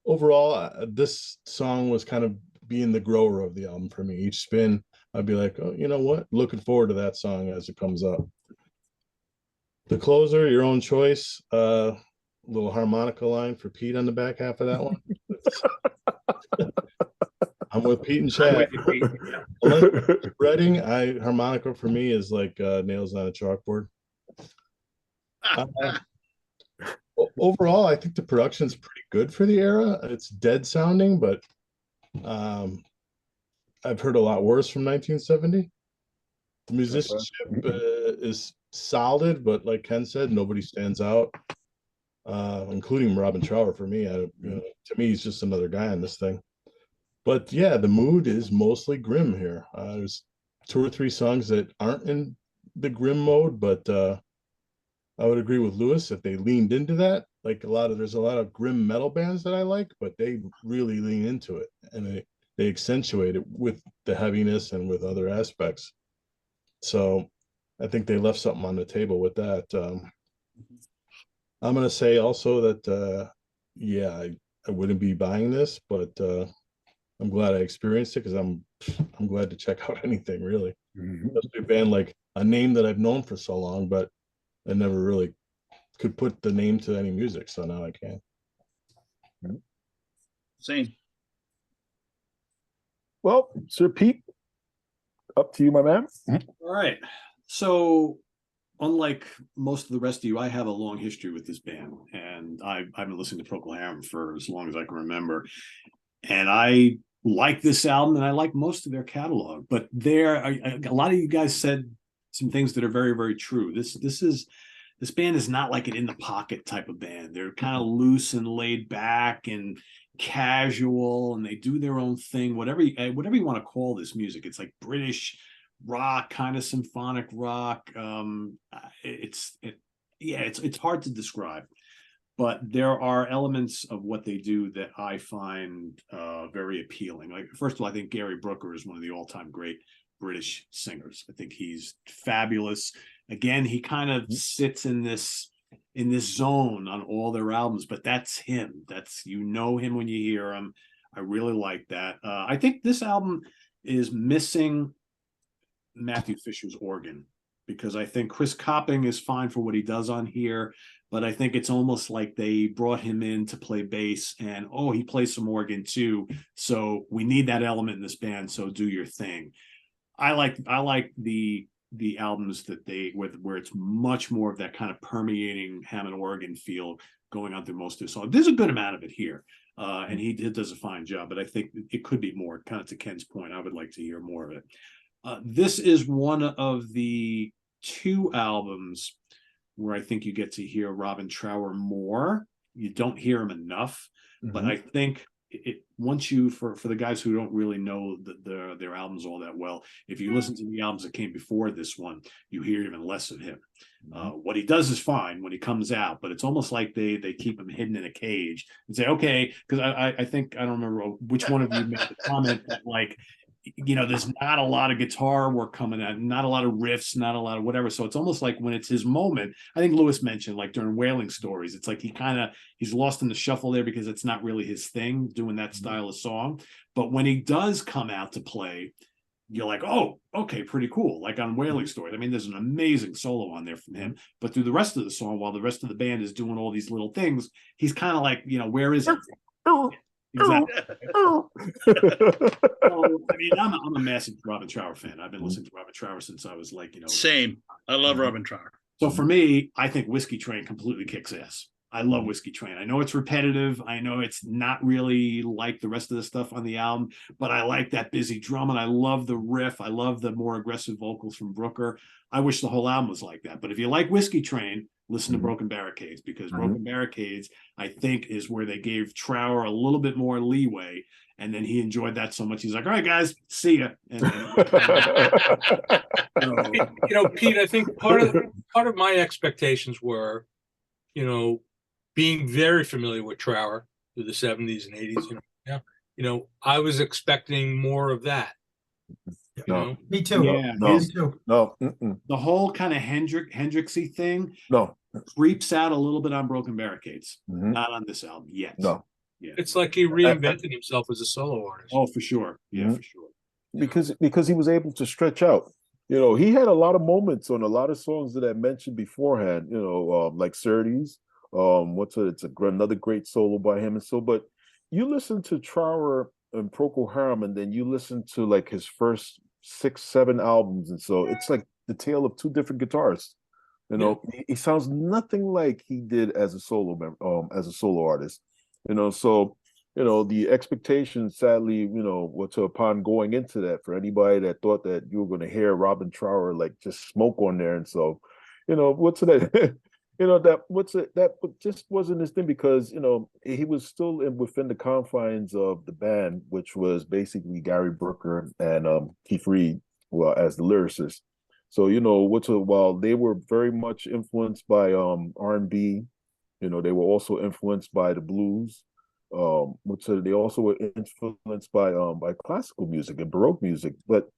Overall, this song was kind of being the grower of the album for me. Each spin, I'd be like, oh, you know what? Looking forward to that song as it comes up. The Closer, Your Own Choice. Little harmonica line for Pete on the back half of that one. I'm with Pete and Chad. Reading, harmonica for me is like nails on a chalkboard. Overall, I think the production's pretty good for the era. It's dead sounding, but I've heard a lot worse from 1970. The musicianship is solid, but like Ken said, nobody stands out, including Robin Trower for me. To me, he's just another guy on this thing. But yeah, the mood is mostly grim here. There's 2 or 3 songs that aren't in the grim mode, but I would agree with Lewis if they leaned into that. Like there's a lot of grim metal bands that I like, but they really lean into it and they accentuate it with the heaviness and with other aspects. So I think they left something on the table with that. I'm gonna say also that I wouldn't be buying this, but I'm glad I experienced it because I'm glad to check out anything really. Especially a band like a name that I've known for so long, but I never really could put the name to any music, so now I can. Same. Well, Sir Pete, up to you, my man. All right. So, unlike most of the rest of you, I have a long history with this band, and I've been listening to Procol Harum for as long as I can remember. And I like this album, and I like most of their catalog. But a lot of you guys said some things that are very, very true. This band is not like an in the pocket type of band. They're kind of loose and laid back and casual, and they do their own thing. Whatever you want to call this music, it's like British rock, kind of symphonic rock. It's hard to describe, but there are elements of what they do that I find very appealing. Like, first of all, I think Gary Brooker is one of the all-time great British singers. I think he's fabulous. Again, he kind of sits in this zone on all their albums, but that's him. Him when you hear him. I really like that. I think this album is missing Matthew Fisher's organ, because I think Chris Copping is fine for what he does on here, but I think it's almost like they brought him in to play bass and, he plays some organ too, so we need that element in this band, so do your thing. I like the albums that where it's much more of that kind of permeating Hammond organ feel going on through most of the songs. There's a good amount of it here, and he does a fine job, but I think it could be more. Kind of to Ken's point, I would like to hear more of it. This is one of the 2 albums where I think you get to hear Robin Trower more. You don't hear him enough, but I think once you, for the guys who don't really know their albums all that well, if you listen to the albums that came before this one, you hear even less of him. What he does is fine when he comes out, but it's almost like they keep him hidden in a cage and say, okay, because I think, I don't remember which one of you made the comment that, like, there's not a lot of guitar work coming out, not a lot of riffs, not a lot of whatever. So it's almost like when it's his moment, I think Lewis mentioned, like during Wailing Stories, it's like he's lost in the shuffle there because it's not really his thing doing that style of song. But when he does come out to play, you're like, oh, okay, pretty cool. Like on Wailing Stories, I mean, there's an amazing solo on there from him, but through the rest of the song, while the rest of the band is doing all these little things, he's kind of like, where is it? Exactly. Oh. Well, I mean, I'm a massive Robin Trower fan. I've been listening to Robin Trower since I was like, Same. I love Robin Trower. So for me, I think Whiskey Train completely kicks ass. I love Whiskey Train. I know it's repetitive. I know it's not really like the rest of the stuff on the album, but I like that busy drum and I love the riff. I love the more aggressive vocals from Brooker. I wish the whole album was like that. But if you like Whiskey Train, listen to Broken Barricades, because Broken Barricades, I think, is where they gave Trower a little bit more leeway. And then he enjoyed that so much. He's like, all right, guys, see ya. Pete, I think part of my expectations were, being very familiar with Trower through the 70s and 80s, I was expecting more of that. No. Me too. Yeah, No. Me too. No. the whole kind of Hendrixy thing No. creeps out a little bit on Broken Barricades, Mhm. not on this album yet. No. Yeah. It's like he reinvented himself as a solo artist. Oh, for sure. Yeah, Mhm. for sure. Because he was able to stretch out. He had a lot of moments on a lot of songs that I mentioned beforehand. Like Surtees. Another great solo by him, and so. But you listen to Trower and Procol Harum, and then you listen to like his first 6, 7 albums, and so it's like the tale of two different guitarists. He sounds nothing like he did as a solo artist. So the expectation, sadly, upon going into that, for anybody that thought that you were going to hear Robin Trower like just smoke on there, and so, that that just wasn't his thing, because he was still within the confines of the band, which was basically Gary Brooker and Keith Reed, well, as the lyricist. So while they were very much influenced by R&B, they were also influenced by the blues. They also were influenced by classical music and Baroque music. But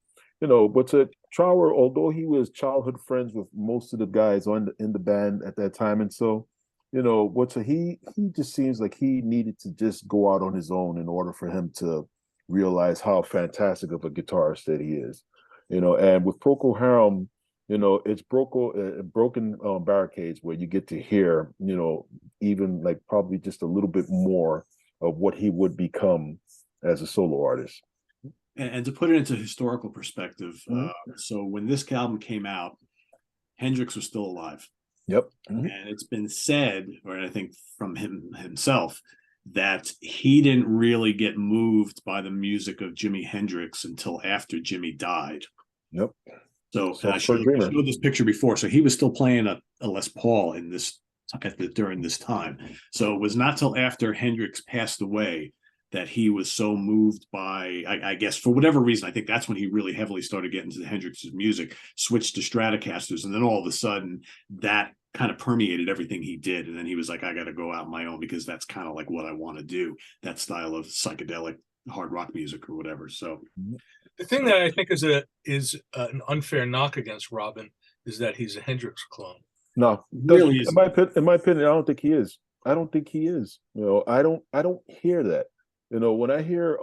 Trower, although he was childhood friends with most of the guys in the band at that time, and so he just seems like he needed to just go out on his own in order for him to realize how fantastic of a guitarist that he is. And with Procol Harum, it's Broken Barricades where you get to hear, even like probably just a little bit more of what he would become as a solo artist. And to put it into historical perspective, so when this album came out, Hendrix was still alive. Yep. And it's been said, or I think from himself, that he didn't really get moved by the music of Jimi Hendrix until after Jimmy died. Yep. So I showed this picture before. So he was still playing a Les Paul during this time. So it was not till after Hendrix passed away that he was so moved by, I guess, for whatever reason, I think that's when he really heavily started getting into Hendrix's music, switched to Stratocasters, and then all of a sudden that kind of permeated everything he did. And then he was like, I got to go out on my own, because that's kind of like what I want to do, that style of psychedelic hard rock music or whatever. So the thing that I think is an unfair knock against Robin is that he's a Hendrix clone. No, really is. In my opinion, I don't think he is. I don't think he is. I don't hear that. When I hear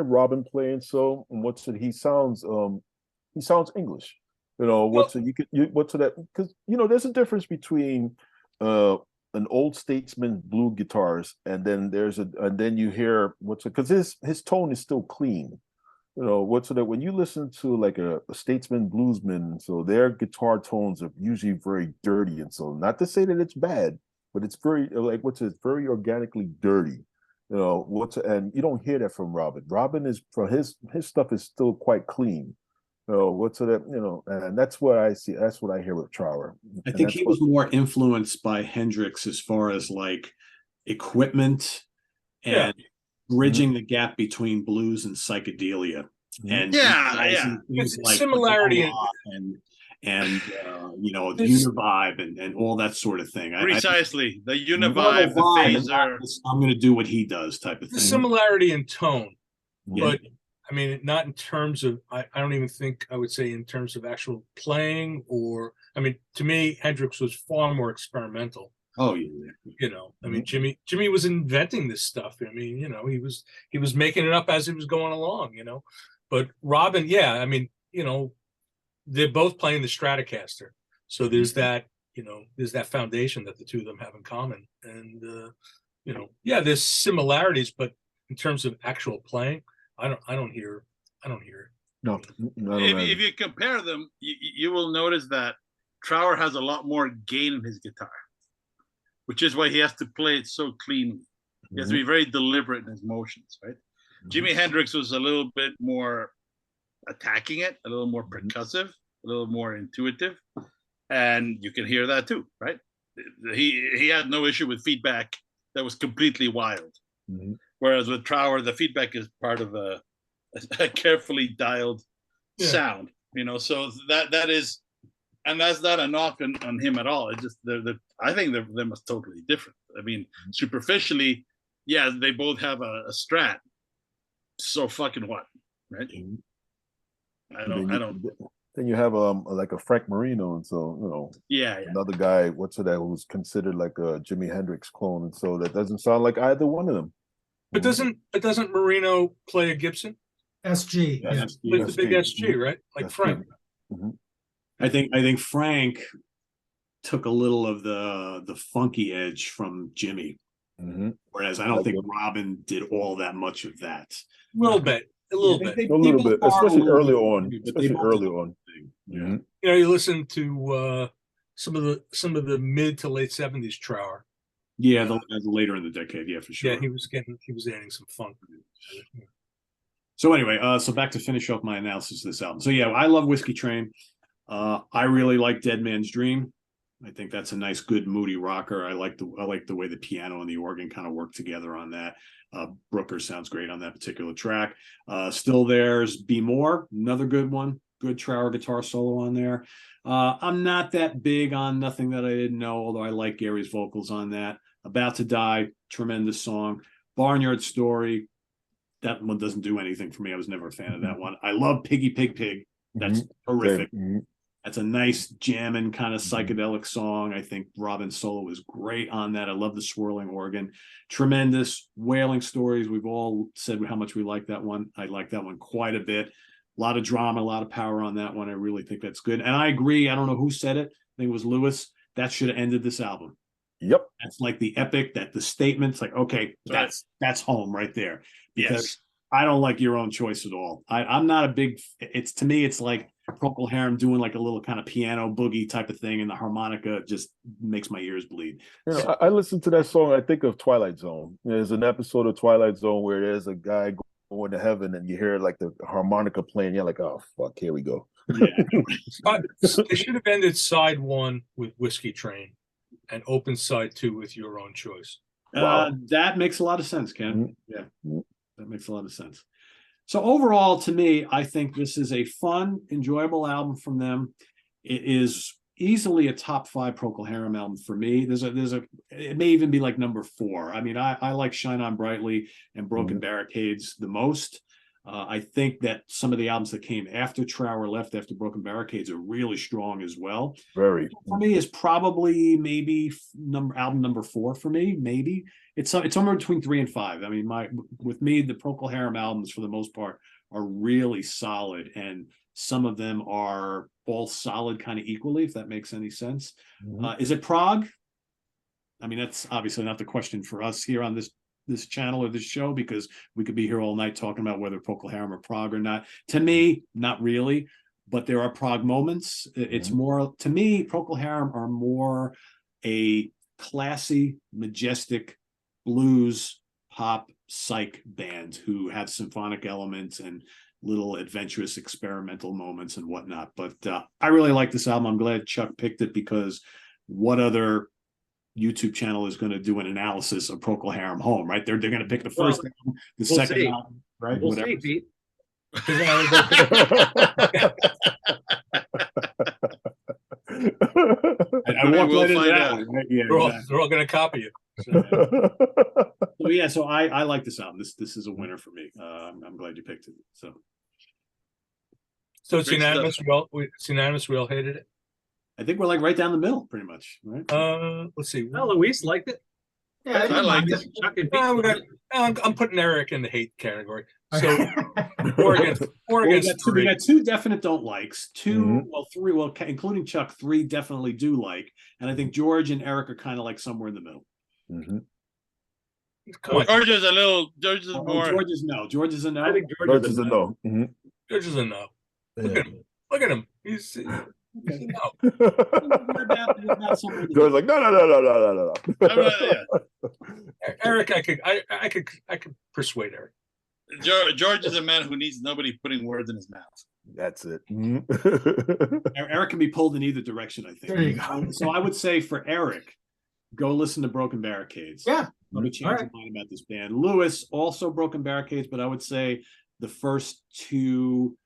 Robin playing, so he sounds English. Because there's a difference between an old statesman blue guitarist, and then you hear because his tone is still clean. When you listen to like a statesman bluesman, so their guitar tones are usually very dirty, and so not to say that it's bad, but it's very very organically dirty. And you don't hear that from Robin. Robin is, for his stuff is still quite clean. And that's what I see. That's what I hear with Trower. I think he was more influenced by Hendrix as far as like equipment and bridging the gap between blues and psychedelia. And There's like similarity and Univibe and all that sort of thing. Precisely. The Univibe, the phaser. I'm going to do what he does type of thing. The similarity in tone, but I mean, not in terms of, I don't even think I would say in terms of actual playing, or, I mean, to me, Hendrix was far more experimental. Oh, yeah. I mean, Jimmy was inventing this stuff. I mean, he was making it up as he was going along, but Robin, I mean, they're both playing the Stratocaster. So there's that, there's that foundation that the two of them have in common. And yeah, there's similarities, but in terms of actual playing, I don't hear it. No, If you compare them, you will notice that Trower has a lot more gain in his guitar, which is why he has to play it so cleanly. He has to be very deliberate in his motions, right? Jimi Hendrix was a little bit more attacking it, a little more percussive, a little more intuitive, and you can hear that too, right? He had no issue with feedback that was completely wild, whereas with Trower, the feedback is part of a carefully dialed sound, So that is, and that's not a knock on him at all. It's just I think they're totally different. I mean, superficially, yeah, they both have a Strat. So fucking what, right? I don't. Then you have like a Frank Marino, and so another guy. What's that? Who's considered like a Jimi Hendrix clone, and so that doesn't sound like either one of them. But doesn't Marino play a Gibson? SG, yeah. With the big SG, right? Like Frank. I think Frank took a little of the funky edge from Jimmy, whereas I don't think Robin did all that much of that. A little bit, especially early on. You listen to some of the mid to late '70s Trower. Yeah, later in the decade, yeah, for sure. Yeah, he was adding some funk. So anyway, so back to finish off my analysis of this album. So yeah, I love Whiskey Train. I really like Dead Man's Dream. I think that's a nice, good, moody rocker. I like the way the piano and the organ kind of work together on that. Brooker sounds great on that particular track. Still There's Be More, another good one. Good Trower guitar solo on there. I'm not that big on Nothing That I Didn't Know, although I like Gary's vocals on that. About to Die, tremendous song. Barnyard Story, that one doesn't do anything for me. I was never a fan of that one. I love Piggy Pig Pig. That's horrific. That's a nice jamming kind of psychedelic song. I think Robin's solo is great on that. I love the swirling organ. Tremendous. Wailing Stories. We've all said how much we like that one. I like that one quite a bit. A lot of drama, a lot of power on that one. I really think that's good. And I agree. I don't know who said it. I think it was Lewis. That should have ended this album. Yep. That's like the epic, that the statement's like, okay, that's home right there. Because I don't like Your Own Choice at all. I'm not a big, to me, it's like Procol Harum doing like a little kind of piano boogie type of thing, and the harmonica just makes my ears bleed. I listened to that song. I think of Twilight Zone. There's an episode of Twilight Zone where there's a guy going to heaven and you hear like the harmonica playing. You're like, oh, fuck, here we go. Yeah. They should have ended side one with Whiskey Train and open side two with Your Own Choice. That makes a lot of sense, Ken. Yeah, that makes a lot of sense. So overall, to me, I think this is a fun, enjoyable album from them. It is easily a top 5 Procol Harum album for me. It may even be like number 4. I mean, I like Shine On Brightly and Broken Barricades the most. I think that some of the albums that came after Trower left, after Broken Barricades, are really strong as well. Very. For me, is probably maybe album number 4 for me. Maybe it's somewhere between 3 and 5. I mean, with me, the Procol Harum albums for the most part are really solid, and some of them are all solid kind of equally, if that makes any sense. Is it prog? I mean, that's obviously not the question for us here on this channel or this show, because we could be here all night talking about whether Procol Harum are prog or not. To me, not really, but there are prog moments. It's more, to me, Procol Harum are more a classy, majestic blues pop psych band who have symphonic elements and little adventurous experimental moments and whatnot. But I really like this album. I'm glad Chuck picked it, because what other YouTube channel is going to do an analysis of Procol Harum-Home, right? They're going to pick the first album, the second album, right? We'll see, Pete. I walked right into that one, right? Yeah, they're all going to copy you. So I like this album. This is a winner for me. I'm glad you picked it. So it's unanimous. We all hated it. I think we're like right down the middle, pretty much, right? Let's see. No, Luis liked it. Yeah, I liked it. Chuck and Pete. I'm putting Eric in the hate category. So four against we got 2 definite don't likes, 3, including Chuck, 3 definitely do like, and I think George and Eric are kind of like somewhere in the middle. Come on, George is a little. George is more. George is no. George is a no. I think George is a no. George is a no. Look at him. Look at him. He's a no. George's like, no. Yeah. Eric, I could persuade Eric. George is a man who needs nobody putting words in his mouth. That's it. Eric can be pulled in either direction, I think. There you go. So I would say for Eric, go listen to Broken Barricades. Yeah. Let me change All your right. mind about this band. Lewis, also Broken Barricades, but I would say the first two,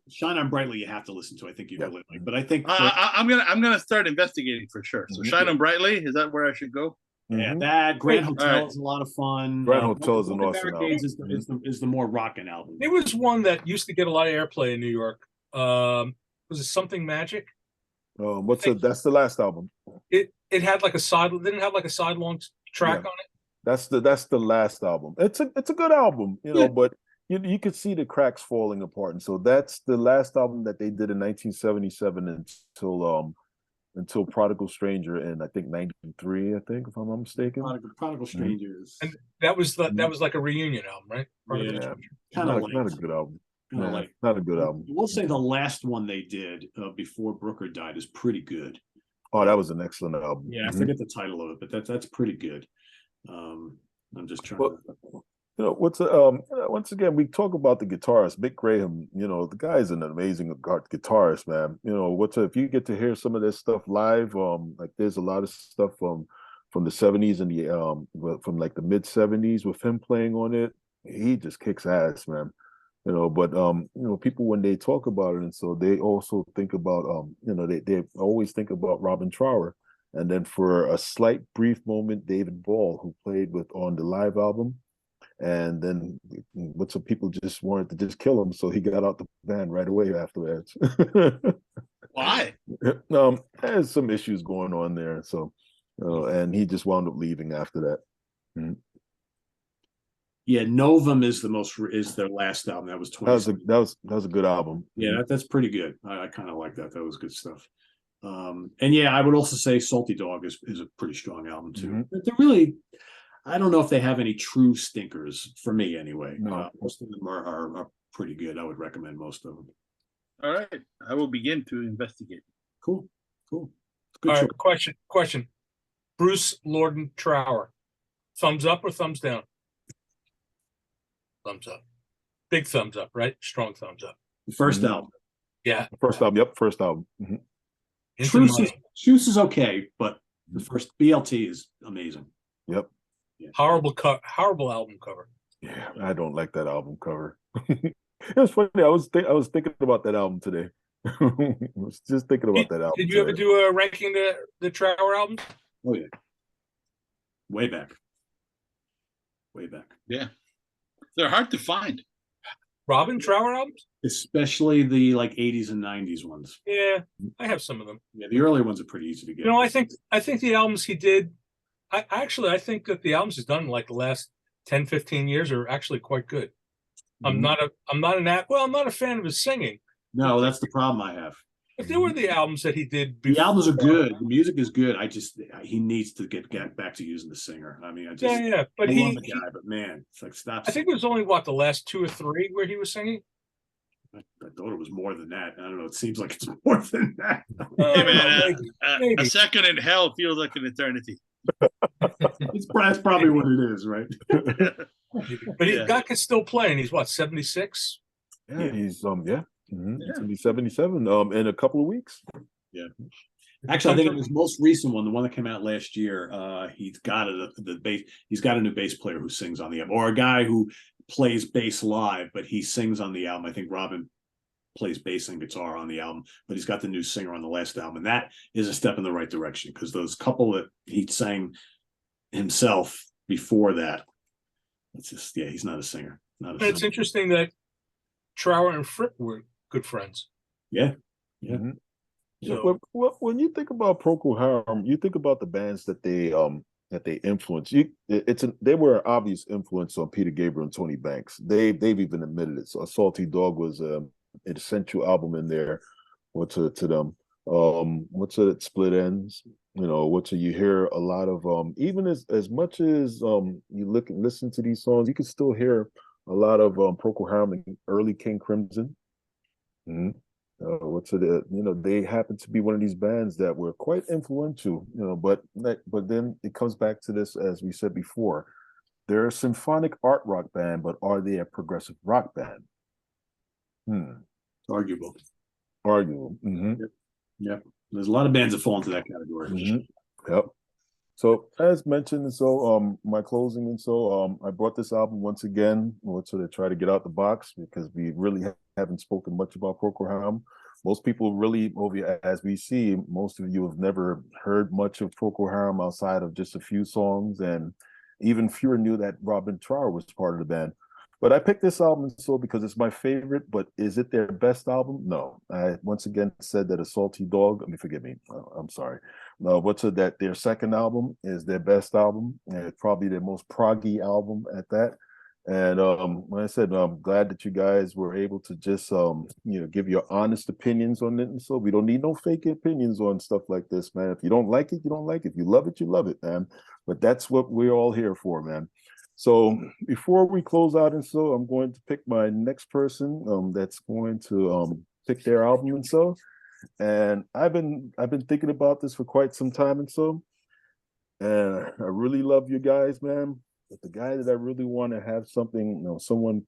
Shine On Brightly, you have to listen to. I think you really like. But I think I'm gonna start investigating for sure. So Shine On Brightly, is that where I should go? yeah, that Grand Hotel Right. is a lot of fun. Grand Hotel is an Broken awesome Barricades album. is the more rockin' album. There was one that used to get a lot of airplay in New York. Was it Something Magic? That's the last album. It had like a side. Didn't have like a sidelong track on it. That's the last album. It's a good album, but you could see the cracks falling apart. And so that's the last album that they did in 1977 until Prodigal Stranger in I think 93, I think, if I'm not mistaken. Prodigal Strangers. And that was like a reunion album, right? Yeah. Kind of Not a good album. Kinda Not a good album. We'll say the last one they did before Brooker died is pretty good. Oh, that was an excellent album. Yeah, I forget the title of it, but that's pretty good. I'm just trying to. Once again, we talk about the guitarist, Mick Graham. The guy is an amazing guitarist, man. If you get to hear some of this stuff live, like there's a lot of stuff from the 70s and from like the mid 70s with him playing on it. He just kicks ass, man. But people when they talk about it, and so they also think about they always think about Robin Trower, and then for a slight brief moment, David Ball, who played on the live album. And then some people just wanted to just kill him, so he got out the band right away afterwards. Why? There's some issues going on there, so and he just wound up leaving after that. Mm-hmm. Yeah, Novum is their last album. That was 20. That was a good album. Yeah, that's pretty good. I kind of like that. That was good stuff. And yeah, I would also say Salty Dog is a pretty strong album too. Mm-hmm. They're really. I don't know if they have any true stinkers for me anyway. No. Most of them are pretty good. I would recommend most of them. All right, I will begin to investigate. Cool. Good All choice. right, question. Bruce Lorden Trower, thumbs up or thumbs down? Thumbs up. Big thumbs up, right? Strong thumbs up. The first album. Yeah. First album. Yep, first album. Mm-hmm. Truce is okay, but the first BLT is amazing. Yep. Yeah. Horrible album cover. Yeah, I don't like that album cover. It was funny. I was thinking about that album today. I was just thinking about that album. Did you ever do a ranking the Trower albums? Oh yeah. Way back. Yeah, they're hard to find. Robin Trower albums? Especially the like 80s and 90s ones. Yeah, I have some of them. Yeah, the earlier ones are pretty easy to get. I think the albums he did. I think that the albums he's done in like the last 10, 15 years are actually quite good. I'm not a fan of his singing. No, that's the problem I have. But there were the albums that he did. The albums are good. The music is good. He needs to get back to using the singer. I mean, But I love the guy, but man, it's like stop. I think it was only the last 2 or 3 where he was singing. I thought it was more than that. I don't know. It seems like it's more than that. Hey man, maybe. a second in hell feels like an eternity. That's probably what it is, right? But guy can still play, and he's 76. Yeah, he's It's gonna be 77 in a couple of weeks. Yeah. Actually, I think his most recent one, the one that came out last year, he's got a new bass player who sings on the album, or a guy who plays bass live, but he sings on the album. I think Robin plays bass and guitar on the album, but he's got the new singer on the last album, and that is a step in the right direction because those couple that he sang himself before that, it's just he's not a singer. It's interesting that Trower and Fripp were good friends. Yeah. Mm-hmm. So, when you think about Procol Harum, you think about the bands that they influenced. They were an obvious influence on Peter Gabriel and Tony Banks. They've even admitted it. So Salty Dog was an essential album in there. To them. What's it? Split Ends. You know, which you hear a lot of even as much as you look and listen to these songs, you can still hear a lot of Procol Harum and early King Crimson. Mm-hmm. What's it? You know, they happen to be one of these bands that were quite influential. You know, but then it comes back to this, as we said before, they're a symphonic art rock band, but are they a progressive rock band? Arguable. Arguable. Mm-hmm. Yep. There's a lot of bands that fall into that category. Mm-hmm. Yep. So as mentioned, and so my closing, and so I brought this album once again, to try to get out the box, because we really haven't spoken much about Procol Harum. Most people really, as we see, most of you have never heard much of Procol Harum outside of just a few songs, and even fewer knew that Robin Trower was part of the band. But I picked this album so because it's my favorite. But is it their best album? No. I once again said that A Salty Dog. Forgive me. I'm sorry. No. That their second album is their best album, and it's probably their most proggy album at that. And like I said, I'm glad that you guys were able to just give your honest opinions on it. And so we don't need no fake opinions on stuff like this, man. If you don't like it, you don't like it. If you love it, you love it, man. But that's what we're all here for, man. So before we close out, and so I'm going to pick my next person that's going to pick their album, and so. And I've been thinking about this for quite some time, and so. And I really love you guys, man. But the guy that I really want to have something, someone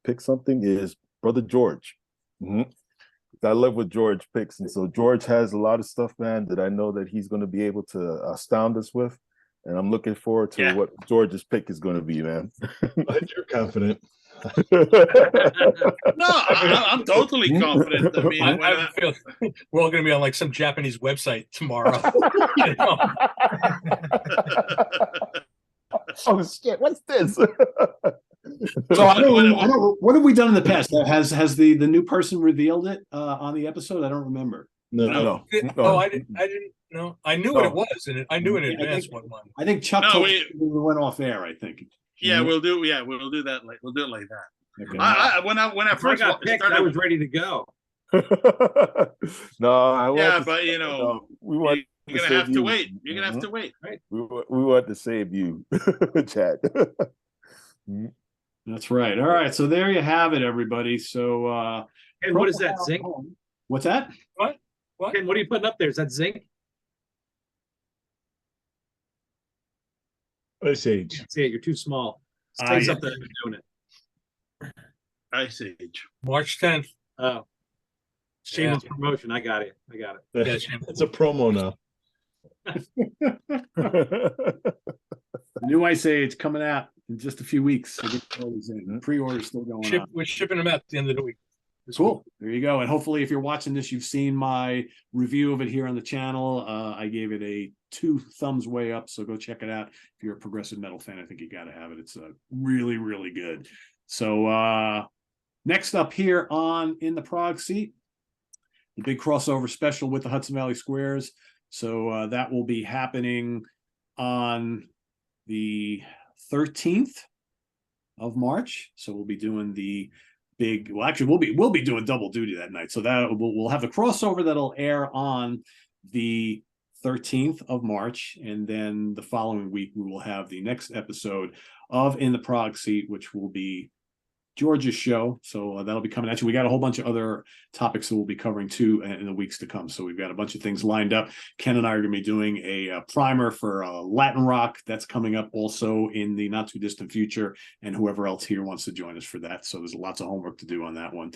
pick something is Brother George. Mm-hmm. I love what George picks, and so George has a lot of stuff, man, that I know that he's going to be able to astound us with. And I'm looking forward to what George's pick is going to be, man. You're confident. No, I'm totally confident. I mean, I feel we're all going to be on like some Japanese website tomorrow. Oh shit! What's this? So I don't. What have we done in the past? Has the new person revealed it on the episode? I don't remember. No. Oh, I didn't know. I knew what it was, and I knew in advance what one. I think Chuck we went off air. I think. Yeah, we'll do. Yeah, we'll do that. We'll do it like that. Okay. When I first got picked, I was ready to go. No, but we want. You're gonna have to wait. You're gonna have to wait, right? We want to save you, Chad. That's right. All right. So there you have it, everybody. So and what is that, zinc? What's that? What? Ken, what are you putting up there? Is that zinc? Ice Age. See it, you're too small. Say something. You're doing it. Ice Age. March 10th. Oh. Shameless promotion. I got it. Yeah, it's a promo now. The new Ice Age coming out in just a few weeks. Pre-order still going on. We're shipping them out at the end of the week. Cool. There you go. And hopefully, if you're watching this, you've seen my review of it here on the channel. I gave it a 2 thumbs way up, so go check it out. If you're a progressive metal fan, I think you got to have it. It's really, really good. So next up here on In the Prog Seat, the big crossover special with the Hudson Valley Squares. So that will be happening on the 13th of March. So we'll be doing the big. Well, actually, we'll be doing double duty that night. So that we'll have the crossover that'll air on the 13th of March, and then the following week we will have the next episode of In the Prog Seat, which will be George's show. So that'll be coming at you. We got a whole bunch of other topics that we'll be covering too in the weeks to come. So we've got a bunch of things lined up. Ken and I are going to be doing a primer for Latin rock. That's coming up also in the not too distant future, and whoever else here wants to join us for that. So there's lots of homework to do on that one.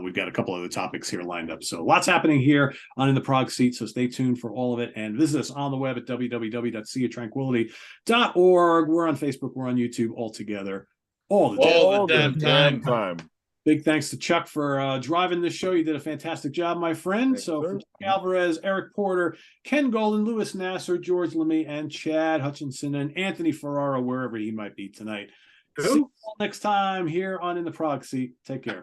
We've got a couple other topics here lined up. So lots happening here on In the Prog Seat. So stay tuned for all of it, and visit us on the web at www.seatranquility.org. We're on Facebook. We're on YouTube all together. All the damn time. Big thanks to Chuck for driving this show. You did a fantastic job, my friend. Thanks, so sir. for Chuck Alvarez, Eric Porter, Ken Golden, Louis Nasser, George Lemay, and Chad Hutchinson, and Anthony Ferraro, wherever he might be tonight. See you all next time here on In the Prog Seat. Take care.